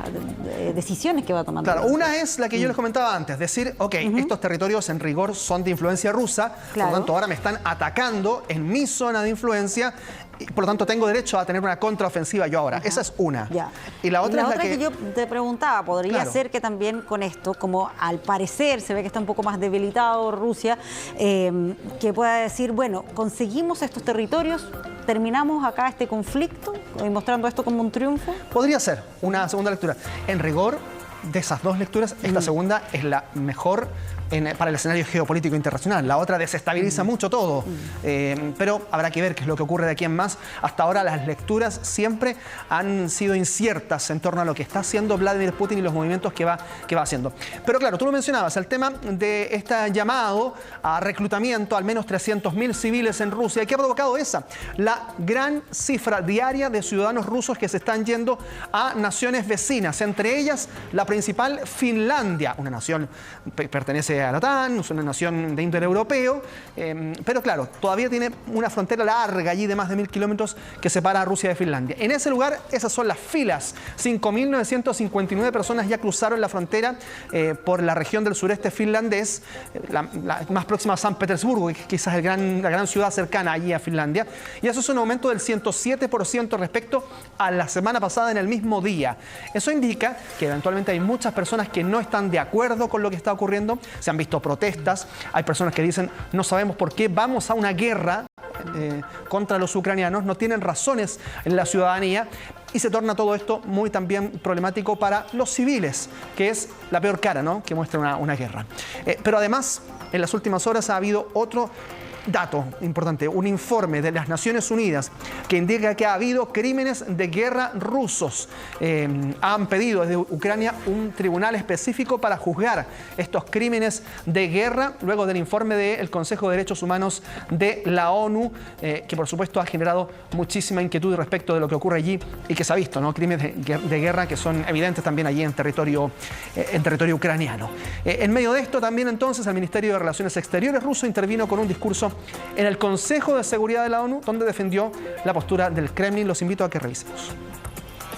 decisiones que va tomando? Claro, una es la que yo les comentaba antes, decir, ok, estos territorios en rigor son de influencia rusa, por lo tanto ahora me están atacando en mi zona de influencia, y por lo tanto tengo derecho a tener una contraofensiva yo ahora. Esa es una. Ya. Y la otra, es la que yo te preguntaba, podría ser que también con esto, como al parecer se ve que está un poco más debilitado Rusia, que pueda decir, bueno, conseguimos estos territorios, terminamos acá este conflicto, mostrando esto como un triunfo. Podría ser una segunda lectura. En rigor, de esas dos lecturas, esta segunda es la mejor para el escenario geopolítico internacional. La otra desestabiliza mucho todo, pero habrá que ver qué es lo que ocurre de aquí en más. Hasta ahora las lecturas siempre han sido inciertas en torno a lo que está haciendo Vladimir Putin y los movimientos que va haciendo. Pero claro, tú lo mencionabas, el tema de este llamado a reclutamiento, al menos 300.000 civiles en Rusia. ¿Y qué ha provocado esa? La gran cifra diaria de ciudadanos rusos que se están yendo a naciones vecinas, entre ellas la principal, Finlandia, una nación que pertenece a la OTAN, es una nación de índole europeo, pero claro, todavía tiene una frontera larga allí de más de 1.000 kilómetros que separa a Rusia de Finlandia. En ese lugar, esas son las filas. 5.959 personas ya cruzaron la frontera por la región del sureste finlandés, la más próxima a San Petersburgo, que quizás es la gran ciudad cercana allí a Finlandia, y eso es un aumento del 107% respecto a la semana pasada en el mismo día. Eso indica que eventualmente hay muchas personas que no están de acuerdo con lo que está ocurriendo. Se han visto protestas, hay personas que dicen no sabemos por qué vamos a una guerra contra los ucranianos, no tienen razones en la ciudadanía, y se torna todo esto muy también problemático para los civiles, que es la peor cara, ¿no?, que muestra una guerra. Pero además, en las últimas horas ha habido otro dato importante, un informe de las Naciones Unidas que indica que ha habido crímenes de guerra rusos. Han pedido desde Ucrania un tribunal específico para juzgar estos crímenes de guerra, luego del informe del Consejo de Derechos Humanos de la ONU, que por supuesto ha generado muchísima inquietud respecto de lo que ocurre allí y que se ha visto, ¿no?, crímenes de guerra que son evidentes también allí en territorio ucraniano. En medio de esto también entonces el Ministerio de Relaciones Exteriores ruso intervino con un discurso en el Consejo de Seguridad de la ONU, donde defendió la postura del Kremlin. Los invito a que revisemos.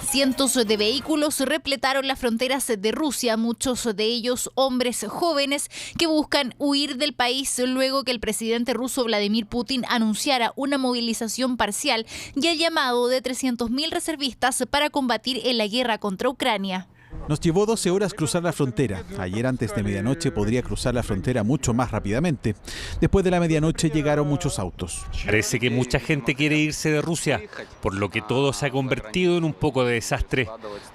Cientos de vehículos repletaron las fronteras de Rusia, muchos de ellos hombres jóvenes que buscan huir del país luego que el presidente ruso Vladimir Putin anunciara una movilización parcial y el llamado de 300.000 reservistas para combatir en la guerra contra Ucrania. Nos llevó 12 horas cruzar la frontera. Ayer antes de medianoche podría cruzar la frontera mucho más rápidamente. Después de la medianoche llegaron muchos autos. Parece que mucha gente quiere irse de Rusia, por lo que todo se ha convertido en un poco de desastre.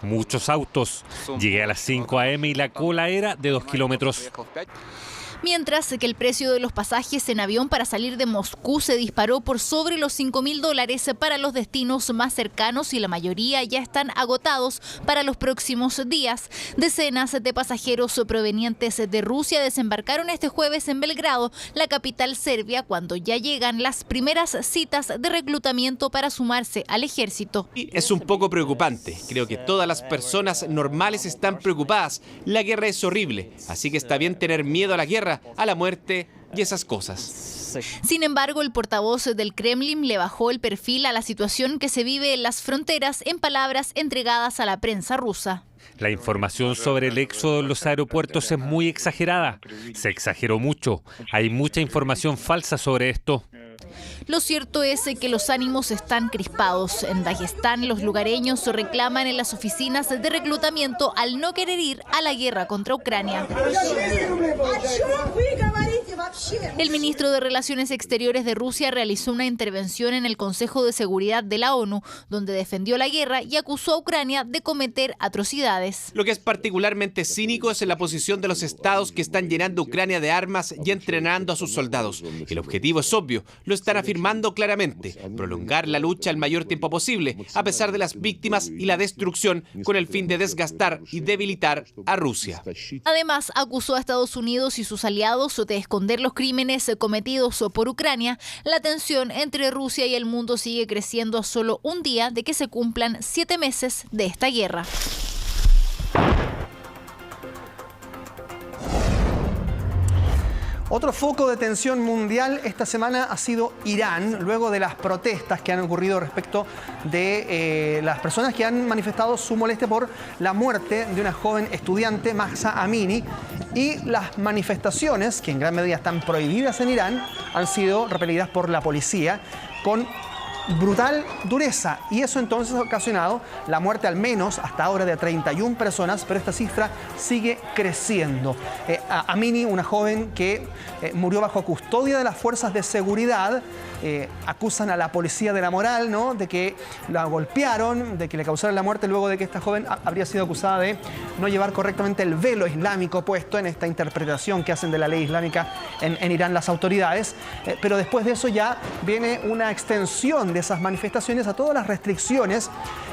Muchos autos. Llegué a las 5 a.m. y la cola era de 2 kilómetros. Mientras que el precio de los pasajes en avión para salir de Moscú se disparó por sobre los $5.000 para los destinos más cercanos y la mayoría ya están agotados para los próximos días. Decenas de pasajeros provenientes de Rusia desembarcaron este jueves en Belgrado, la capital serbia, cuando ya llegan las primeras citas de reclutamiento para sumarse al ejército. Es un poco preocupante. Creo que todas las personas normales están preocupadas. La guerra es horrible, así que está bien tener miedo a la guerra, a la muerte y esas cosas. Sin embargo, el portavoz del Kremlin le bajó el perfil a la situación que se vive en las fronteras en palabras entregadas a la prensa rusa. La información sobre el éxodo en los aeropuertos es muy exagerada. Se exageró mucho. Hay mucha información falsa sobre esto. Lo cierto es que los ánimos están crispados. En Dagestán, los lugareños reclaman en las oficinas de reclutamiento al no querer ir a la guerra contra Ucrania. El ministro de Relaciones Exteriores de Rusia realizó una intervención en el Consejo de Seguridad de la ONU, donde defendió la guerra y acusó a Ucrania de cometer atrocidades. Lo que es particularmente cínico es en la posición de los estados que están llenando Ucrania de armas y entrenando a sus soldados. El objetivo es obvio, lo están afirmando claramente: prolongar la lucha el mayor tiempo posible, a pesar de las víctimas y la destrucción, con el fin de desgastar y debilitar a Rusia. Además, acusó a Estados Unidos y sus aliados de esconder los crímenes cometidos por Ucrania. La tensión entre Rusia y el mundo sigue creciendo a solo un día de que se cumplan 7 meses de esta guerra. Otro foco de tensión mundial esta semana ha sido Irán, luego de las protestas que han ocurrido respecto de las personas que han manifestado su molestia por la muerte de una joven estudiante, Mahsa Amini, y las manifestaciones, que en gran medida están prohibidas en Irán, han sido repelidas por la policía con brutal dureza, y eso entonces ha ocasionado la muerte al menos hasta ahora de 31 personas, pero esta cifra sigue creciendo. Amini, una joven que murió bajo custodia de las fuerzas de seguridad, acusan a la policía de la moral, ¿no?, de que la golpearon, de que le causaron la muerte luego de que esta joven habría sido acusada de no llevar correctamente el velo islámico puesto en esta interpretación que hacen de la ley islámica en Irán las autoridades. Pero después de eso ya viene una extensión de esas manifestaciones a todas las restricciones,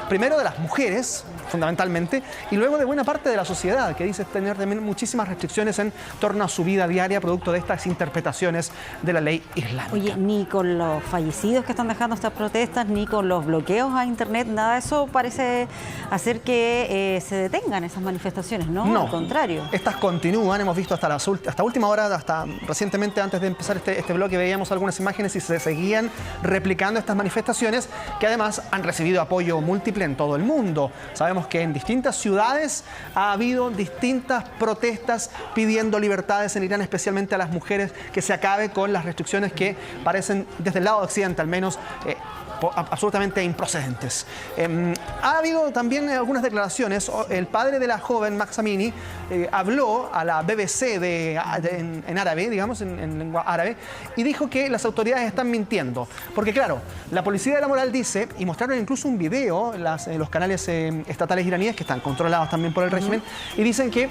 primero de las mujeres, fundamentalmente, y luego de buena parte de la sociedad, que dice tener también muchísimas restricciones en torno a su vida diaria, producto de estas interpretaciones de la ley islámica. Oye, ni con los fallecidos que están dejando estas protestas, ni con los bloqueos a Internet, nada de eso parece hacer que se detengan esas manifestaciones, ¿no? No, al contrario. Estas continúan, hemos visto hasta última hora, hasta recientemente antes de empezar este bloque, veíamos algunas imágenes y se seguían replicando estas manifestaciones, que además han recibido apoyo múltiple en todo el mundo. Sabemos que en distintas ciudades ha habido distintas protestas pidiendo libertades en Irán, especialmente a las mujeres, que se acabe con las restricciones que parecen, desde el lado de Occidente al menos, absolutamente improcedentes. Ha habido también algunas declaraciones. El padre de la joven, Mahsa Amini, habló a la BBC en árabe, digamos, en lengua árabe, y dijo que las autoridades están mintiendo. Porque claro, la policía de la moral dice, y mostraron incluso un video en los canales estatales iraníes, que están controlados también por el régimen, y dicen que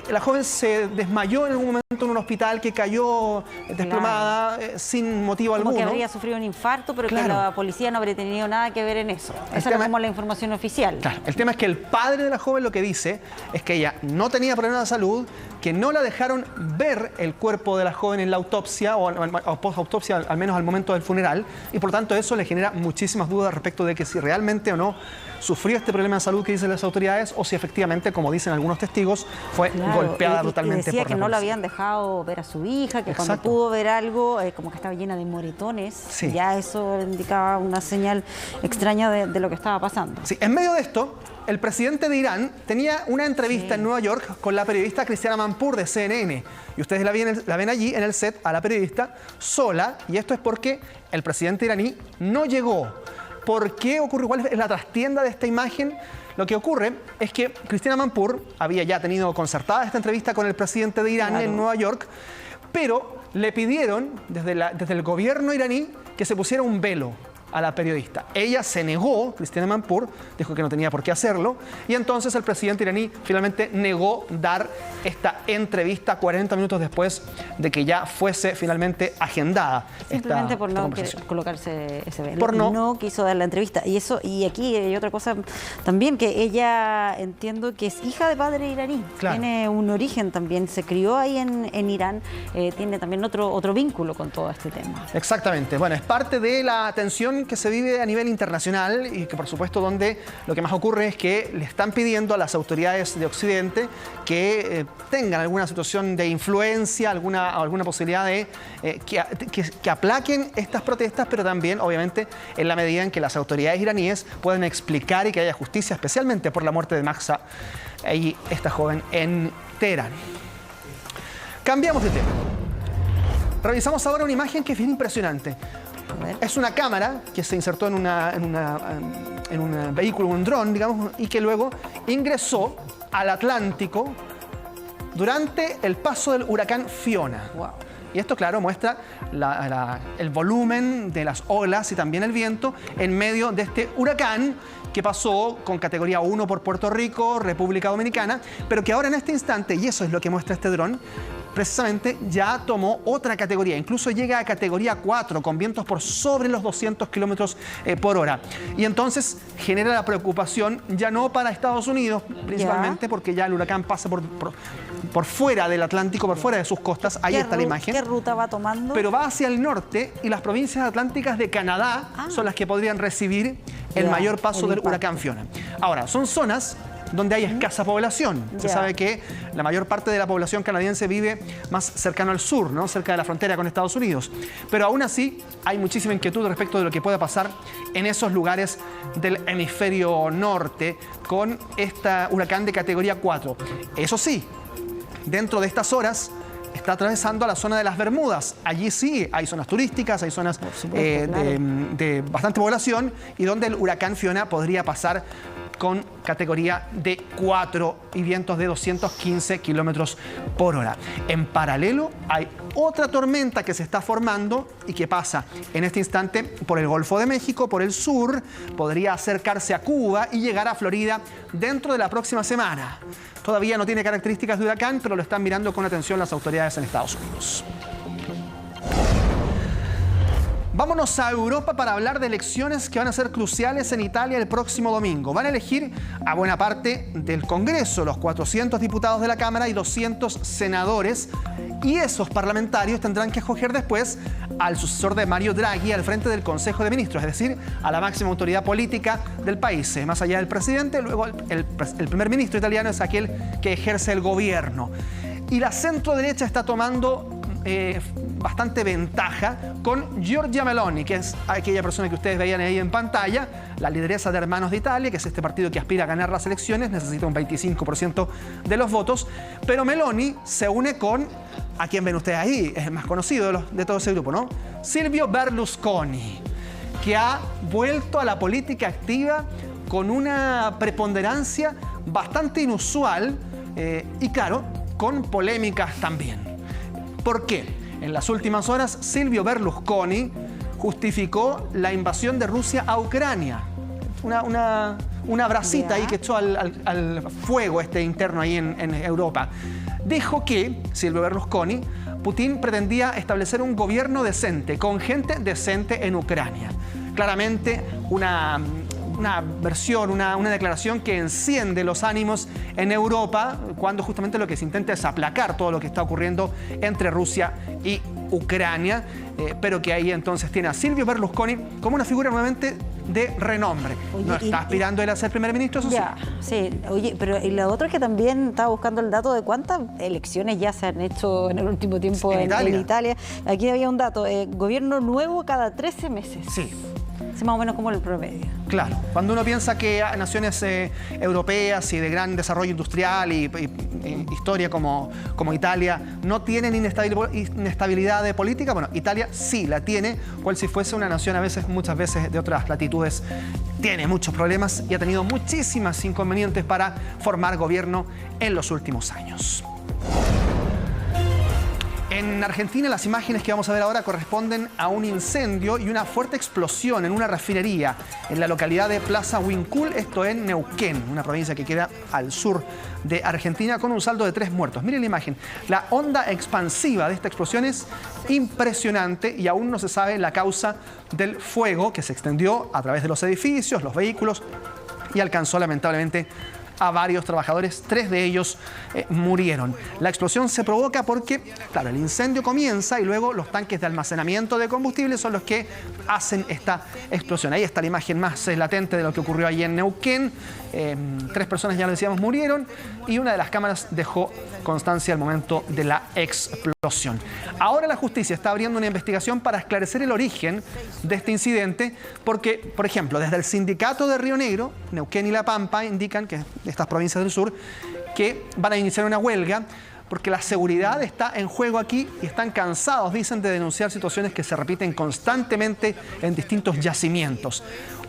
la joven se desmayó en algún momento en un hospital, que cayó desplomada sin motivo alguno. Como que habría sufrido un infarto, pero que la policía no habría tenido nada que ver en eso. Esa era como la información oficial. Claro, el tema es que el padre de la joven lo que dice es que ella no tenía problemas de salud, que no la dejaron ver el cuerpo de la joven en la autopsia o post-autopsia, al menos al momento del funeral, y por tanto eso le genera muchísimas dudas respecto de que si realmente o no sufrió este problema de salud que dicen las autoridades, o si efectivamente, como dicen algunos testigos, fue golpeada brutalmente por la policía. Decía que no la habían dejado ver a su hija, que cuando pudo ver algo, como que estaba llena de moretones. Sí. Ya eso indicaba una señal extraña de lo que estaba pasando. Sí, en medio de esto, el presidente de Irán tenía una entrevista en Nueva York con la periodista Christiane Amanpour de CNN. Y ustedes la ven allí en el set a la periodista sola, y esto es porque el presidente iraní no llegó. ¿Por qué ocurre? ¿Cuál es la trastienda de esta imagen? Lo que ocurre es que Christiane Amanpour había ya tenido concertada esta entrevista con el presidente de Irán en Nueva York, pero le pidieron desde el gobierno iraní que se pusiera un velo a la periodista. Ella se negó, Christiane Amanpour, dijo que no tenía por qué hacerlo, y entonces el presidente iraní finalmente negó dar esta entrevista 40 minutos después de que ya fuese finalmente agendada. Simplemente por no colocarse ese velo. No quiso dar la entrevista. Y aquí hay otra cosa también, que ella, entiendo que es hija de padre iraní. Claro. Tiene un origen también, se crió ahí en Irán, tiene también otro vínculo con todo este tema. Exactamente. Bueno, es parte de la tensión que se vive a nivel internacional, y que por supuesto donde lo que más ocurre es que le están pidiendo a las autoridades de Occidente que tengan alguna situación de influencia, alguna posibilidad de que aplaquen estas protestas, pero también obviamente en la medida en que las autoridades iraníes puedan explicar y que haya justicia, especialmente por la muerte de Mahsa y esta joven en Teherán. Cambiamos de tema. Revisamos ahora una imagen que es bien impresionante. Es una cámara que se insertó en un vehículo, un dron, digamos, y que luego ingresó al Atlántico durante el paso del huracán Fiona. Wow. Y esto, claro, muestra el volumen de las olas y también el viento en medio de este huracán que pasó con categoría 1 por Puerto Rico, República Dominicana, pero que ahora en este instante, y eso es lo que muestra este dron, precisamente ya tomó otra categoría, incluso llega a categoría 4 con vientos por sobre los 200 kilómetros por hora. Y entonces genera la preocupación ya no para Estados Unidos principalmente, porque ya el huracán pasa por fuera del Atlántico, por fuera de sus costas. Ahí está la imagen. ¿Qué ruta va tomando? Pero va hacia el norte y las provincias atlánticas de Canadá son las que podrían recibir el mayor paso del huracán Fiona. Ahora, son zonas donde hay escasa población. Se sabe que la mayor parte de la población canadiense vive más cercano al sur, ¿no? Cerca de la frontera con Estados Unidos. Pero aún así hay muchísima inquietud respecto de lo que pueda pasar en esos lugares del hemisferio norte con este huracán de categoría 4. Eso sí, dentro de estas horas está atravesando a la zona de las Bermudas. Allí sí hay zonas turísticas, hay zonas de bastante población y donde el huracán Fiona podría pasar con categoría de 4 y vientos de 215 kilómetros por hora. En paralelo hay otra tormenta que se está formando y que pasa en este instante por el Golfo de México, por el sur, podría acercarse a Cuba y llegar a Florida dentro de la próxima semana. Todavía no tiene características de huracán, pero lo están mirando con atención las autoridades en Estados Unidos. Vámonos a Europa para hablar de elecciones que van a ser cruciales en Italia el próximo domingo. Van a elegir a buena parte del Congreso, los 400 diputados de la Cámara y 200 senadores. Y esos parlamentarios tendrán que escoger después al sucesor de Mario Draghi al frente del Consejo de Ministros, es decir, a la máxima autoridad política del país. Más allá del presidente, luego el primer ministro italiano es aquel que ejerce el gobierno. Y la centro-derecha está tomando bastante ventaja con Giorgia Meloni, que es aquella persona que ustedes veían ahí en pantalla, la lideresa de Hermanos de Italia, que es este partido que aspira a ganar las elecciones, necesita un 25% de los votos, pero Meloni se une con, ¿a quién ven ustedes ahí? Es el más conocido de todo ese grupo, ¿no? Silvio Berlusconi, que ha vuelto a la política activa con una preponderancia bastante inusual y, claro, con polémicas también. ¿Por qué? En las últimas horas, Silvio Berlusconi justificó la invasión de Rusia a Ucrania. Una brasita ahí que echó al fuego interno ahí en Europa. Dijo que, Silvio Berlusconi, Putin pretendía establecer un gobierno decente, con gente decente en Ucrania. Claramente una versión, una declaración que enciende los ánimos en Europa cuando justamente lo que se intenta es aplacar todo lo que está ocurriendo entre Rusia y Ucrania, pero que ahí entonces tiene a Silvio Berlusconi como una figura nuevamente de renombre. Oye, no está aspirando él a ser primer ministro, eso ya, sí. Oye, pero y la otra que también estaba buscando el dato de cuántas elecciones ya se han hecho en el último tiempo en Italia. Aquí había un dato, gobierno nuevo cada 13 meses. Sí. Es más o menos como el promedio. Claro, cuando uno piensa que naciones europeas y de gran desarrollo industrial y historia como Italia no tienen inestabilidad de política, bueno, Italia sí la tiene, cual si fuese una nación muchas veces de otras latitudes, tiene muchos problemas y ha tenido muchísimos inconvenientes para formar gobierno en los últimos años. En Argentina, las imágenes que vamos a ver ahora corresponden a un incendio y una fuerte explosión en una refinería en la localidad de Plaza Huincul, esto en Neuquén, una provincia que queda al sur de Argentina, con un saldo de 3 muertos. Miren la imagen. La onda expansiva de esta explosión es impresionante y aún no se sabe la causa del fuego que se extendió a través de los edificios, los vehículos y alcanzó lamentablemente a varios trabajadores, 3 de ellos murieron. La explosión se provoca porque, claro, el incendio comienza y luego los tanques de almacenamiento de combustible son los que hacen esta explosión. Ahí está la imagen más latente de lo que ocurrió allí en Neuquén. 3 personas, ya lo decíamos, murieron y una de las cámaras dejó constancia al momento de la explosión. Ahora la justicia está abriendo una investigación para esclarecer el origen de este incidente porque, por ejemplo, desde el sindicato de Río Negro, Neuquén y La Pampa indican que estas provincias del sur, que van a iniciar una huelga porque la seguridad está en juego aquí y están cansados, dicen, de denunciar situaciones que se repiten constantemente en distintos yacimientos.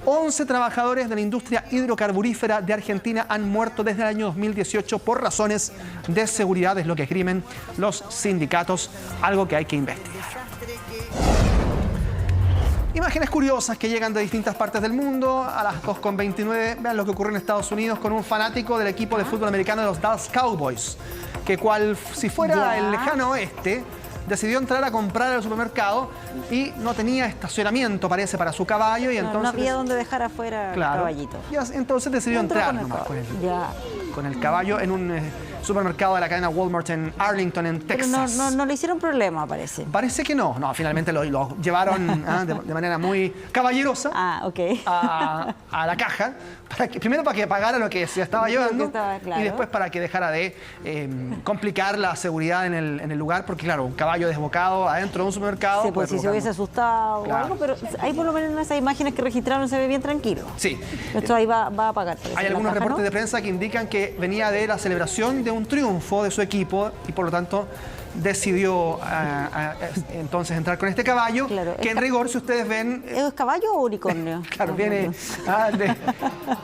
11 trabajadores de la industria hidrocarburífera de Argentina han muerto desde el año 2018 por razones de seguridad, es lo que esgrimen los sindicatos, algo que hay que investigar. Imágenes curiosas que llegan de distintas partes del mundo. A las 2:29, vean lo que ocurre en Estados Unidos con un fanático del equipo de fútbol americano de los Dallas Cowboys, que cual si fuera el lejano oeste, decidió entrar a comprar al supermercado y no tenía estacionamiento, parece, para su caballo. Y entonces, no había donde dejar afuera el caballito. Y entonces decidió entrar nomás con el caballo en un supermercado de la cadena Walmart en Arlington, en Texas. Pero no le hicieron problema, parece. Parece que no. No, finalmente lo llevaron de manera muy caballerosa a la caja. Primero para que pagara lo que se estaba llevando y después para que dejara de complicar la seguridad en el lugar, porque claro, un caballo desbocado adentro de un supermercado. Sí, pues si se hubiese asustado o algo, pero ahí por lo menos en esas imágenes que registraron se ve bien tranquilo. Sí. Esto ahí va a pagar. Hay algunos reportes de prensa que indican que venía de la celebración de un triunfo de su equipo y por lo tanto decidió entonces entrar con este caballo, que en rigor, si ustedes ven... ¿Es caballo o unicornio? Claro, viene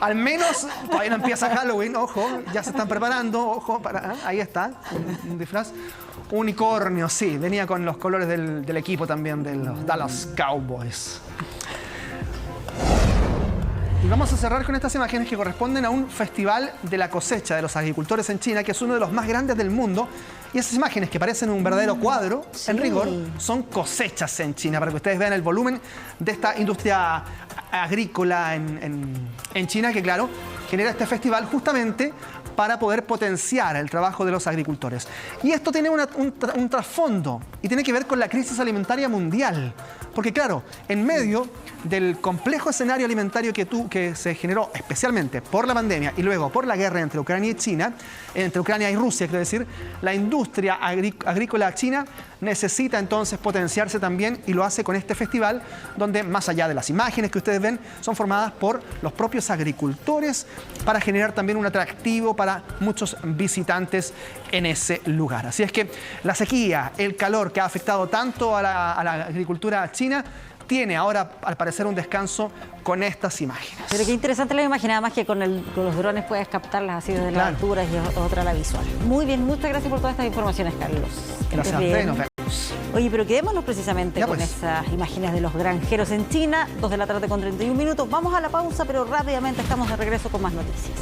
al menos, todavía no empieza Halloween, ojo, ya se están preparando, ojo, ahí está, un disfraz. Unicornio, sí, venía con los colores del equipo también, de los Dallas Cowboys. Y vamos a cerrar con estas imágenes que corresponden a un festival de la cosecha de los agricultores en China, que es uno de los más grandes del mundo. Y esas imágenes que parecen un verdadero cuadro, en rigor, son cosechas en China, para que ustedes vean el volumen de esta industria agrícola en China, que claro, genera este festival justamente para poder potenciar el trabajo de los agricultores. Y esto tiene un trasfondo y tiene que ver con la crisis alimentaria mundial. Porque claro, en medio del complejo escenario alimentario que se generó especialmente por la pandemia y luego por la guerra entre Ucrania y China, entre Ucrania y Rusia, quiero decir, la industria agrícola china necesita entonces potenciarse también y lo hace con este festival, donde más allá de las imágenes que ustedes ven, son formadas por los propios agricultores para generar también un atractivo para muchos visitantes en ese lugar. Así es que la sequía, el calor que ha afectado tanto a la agricultura china, tiene ahora, al parecer, un descanso con estas imágenes. Pero qué interesante la imagen, además que con los drones puedes captarlas así desde las alturas y otra la visual. Muy bien, muchas gracias por todas estas informaciones, Carlos. Gracias a ustedes, nos vemos. Oye, pero quedémonos precisamente con esas imágenes de los granjeros en China, 2 de la tarde con 31 minutos. Vamos a la pausa, pero rápidamente estamos de regreso con más noticias.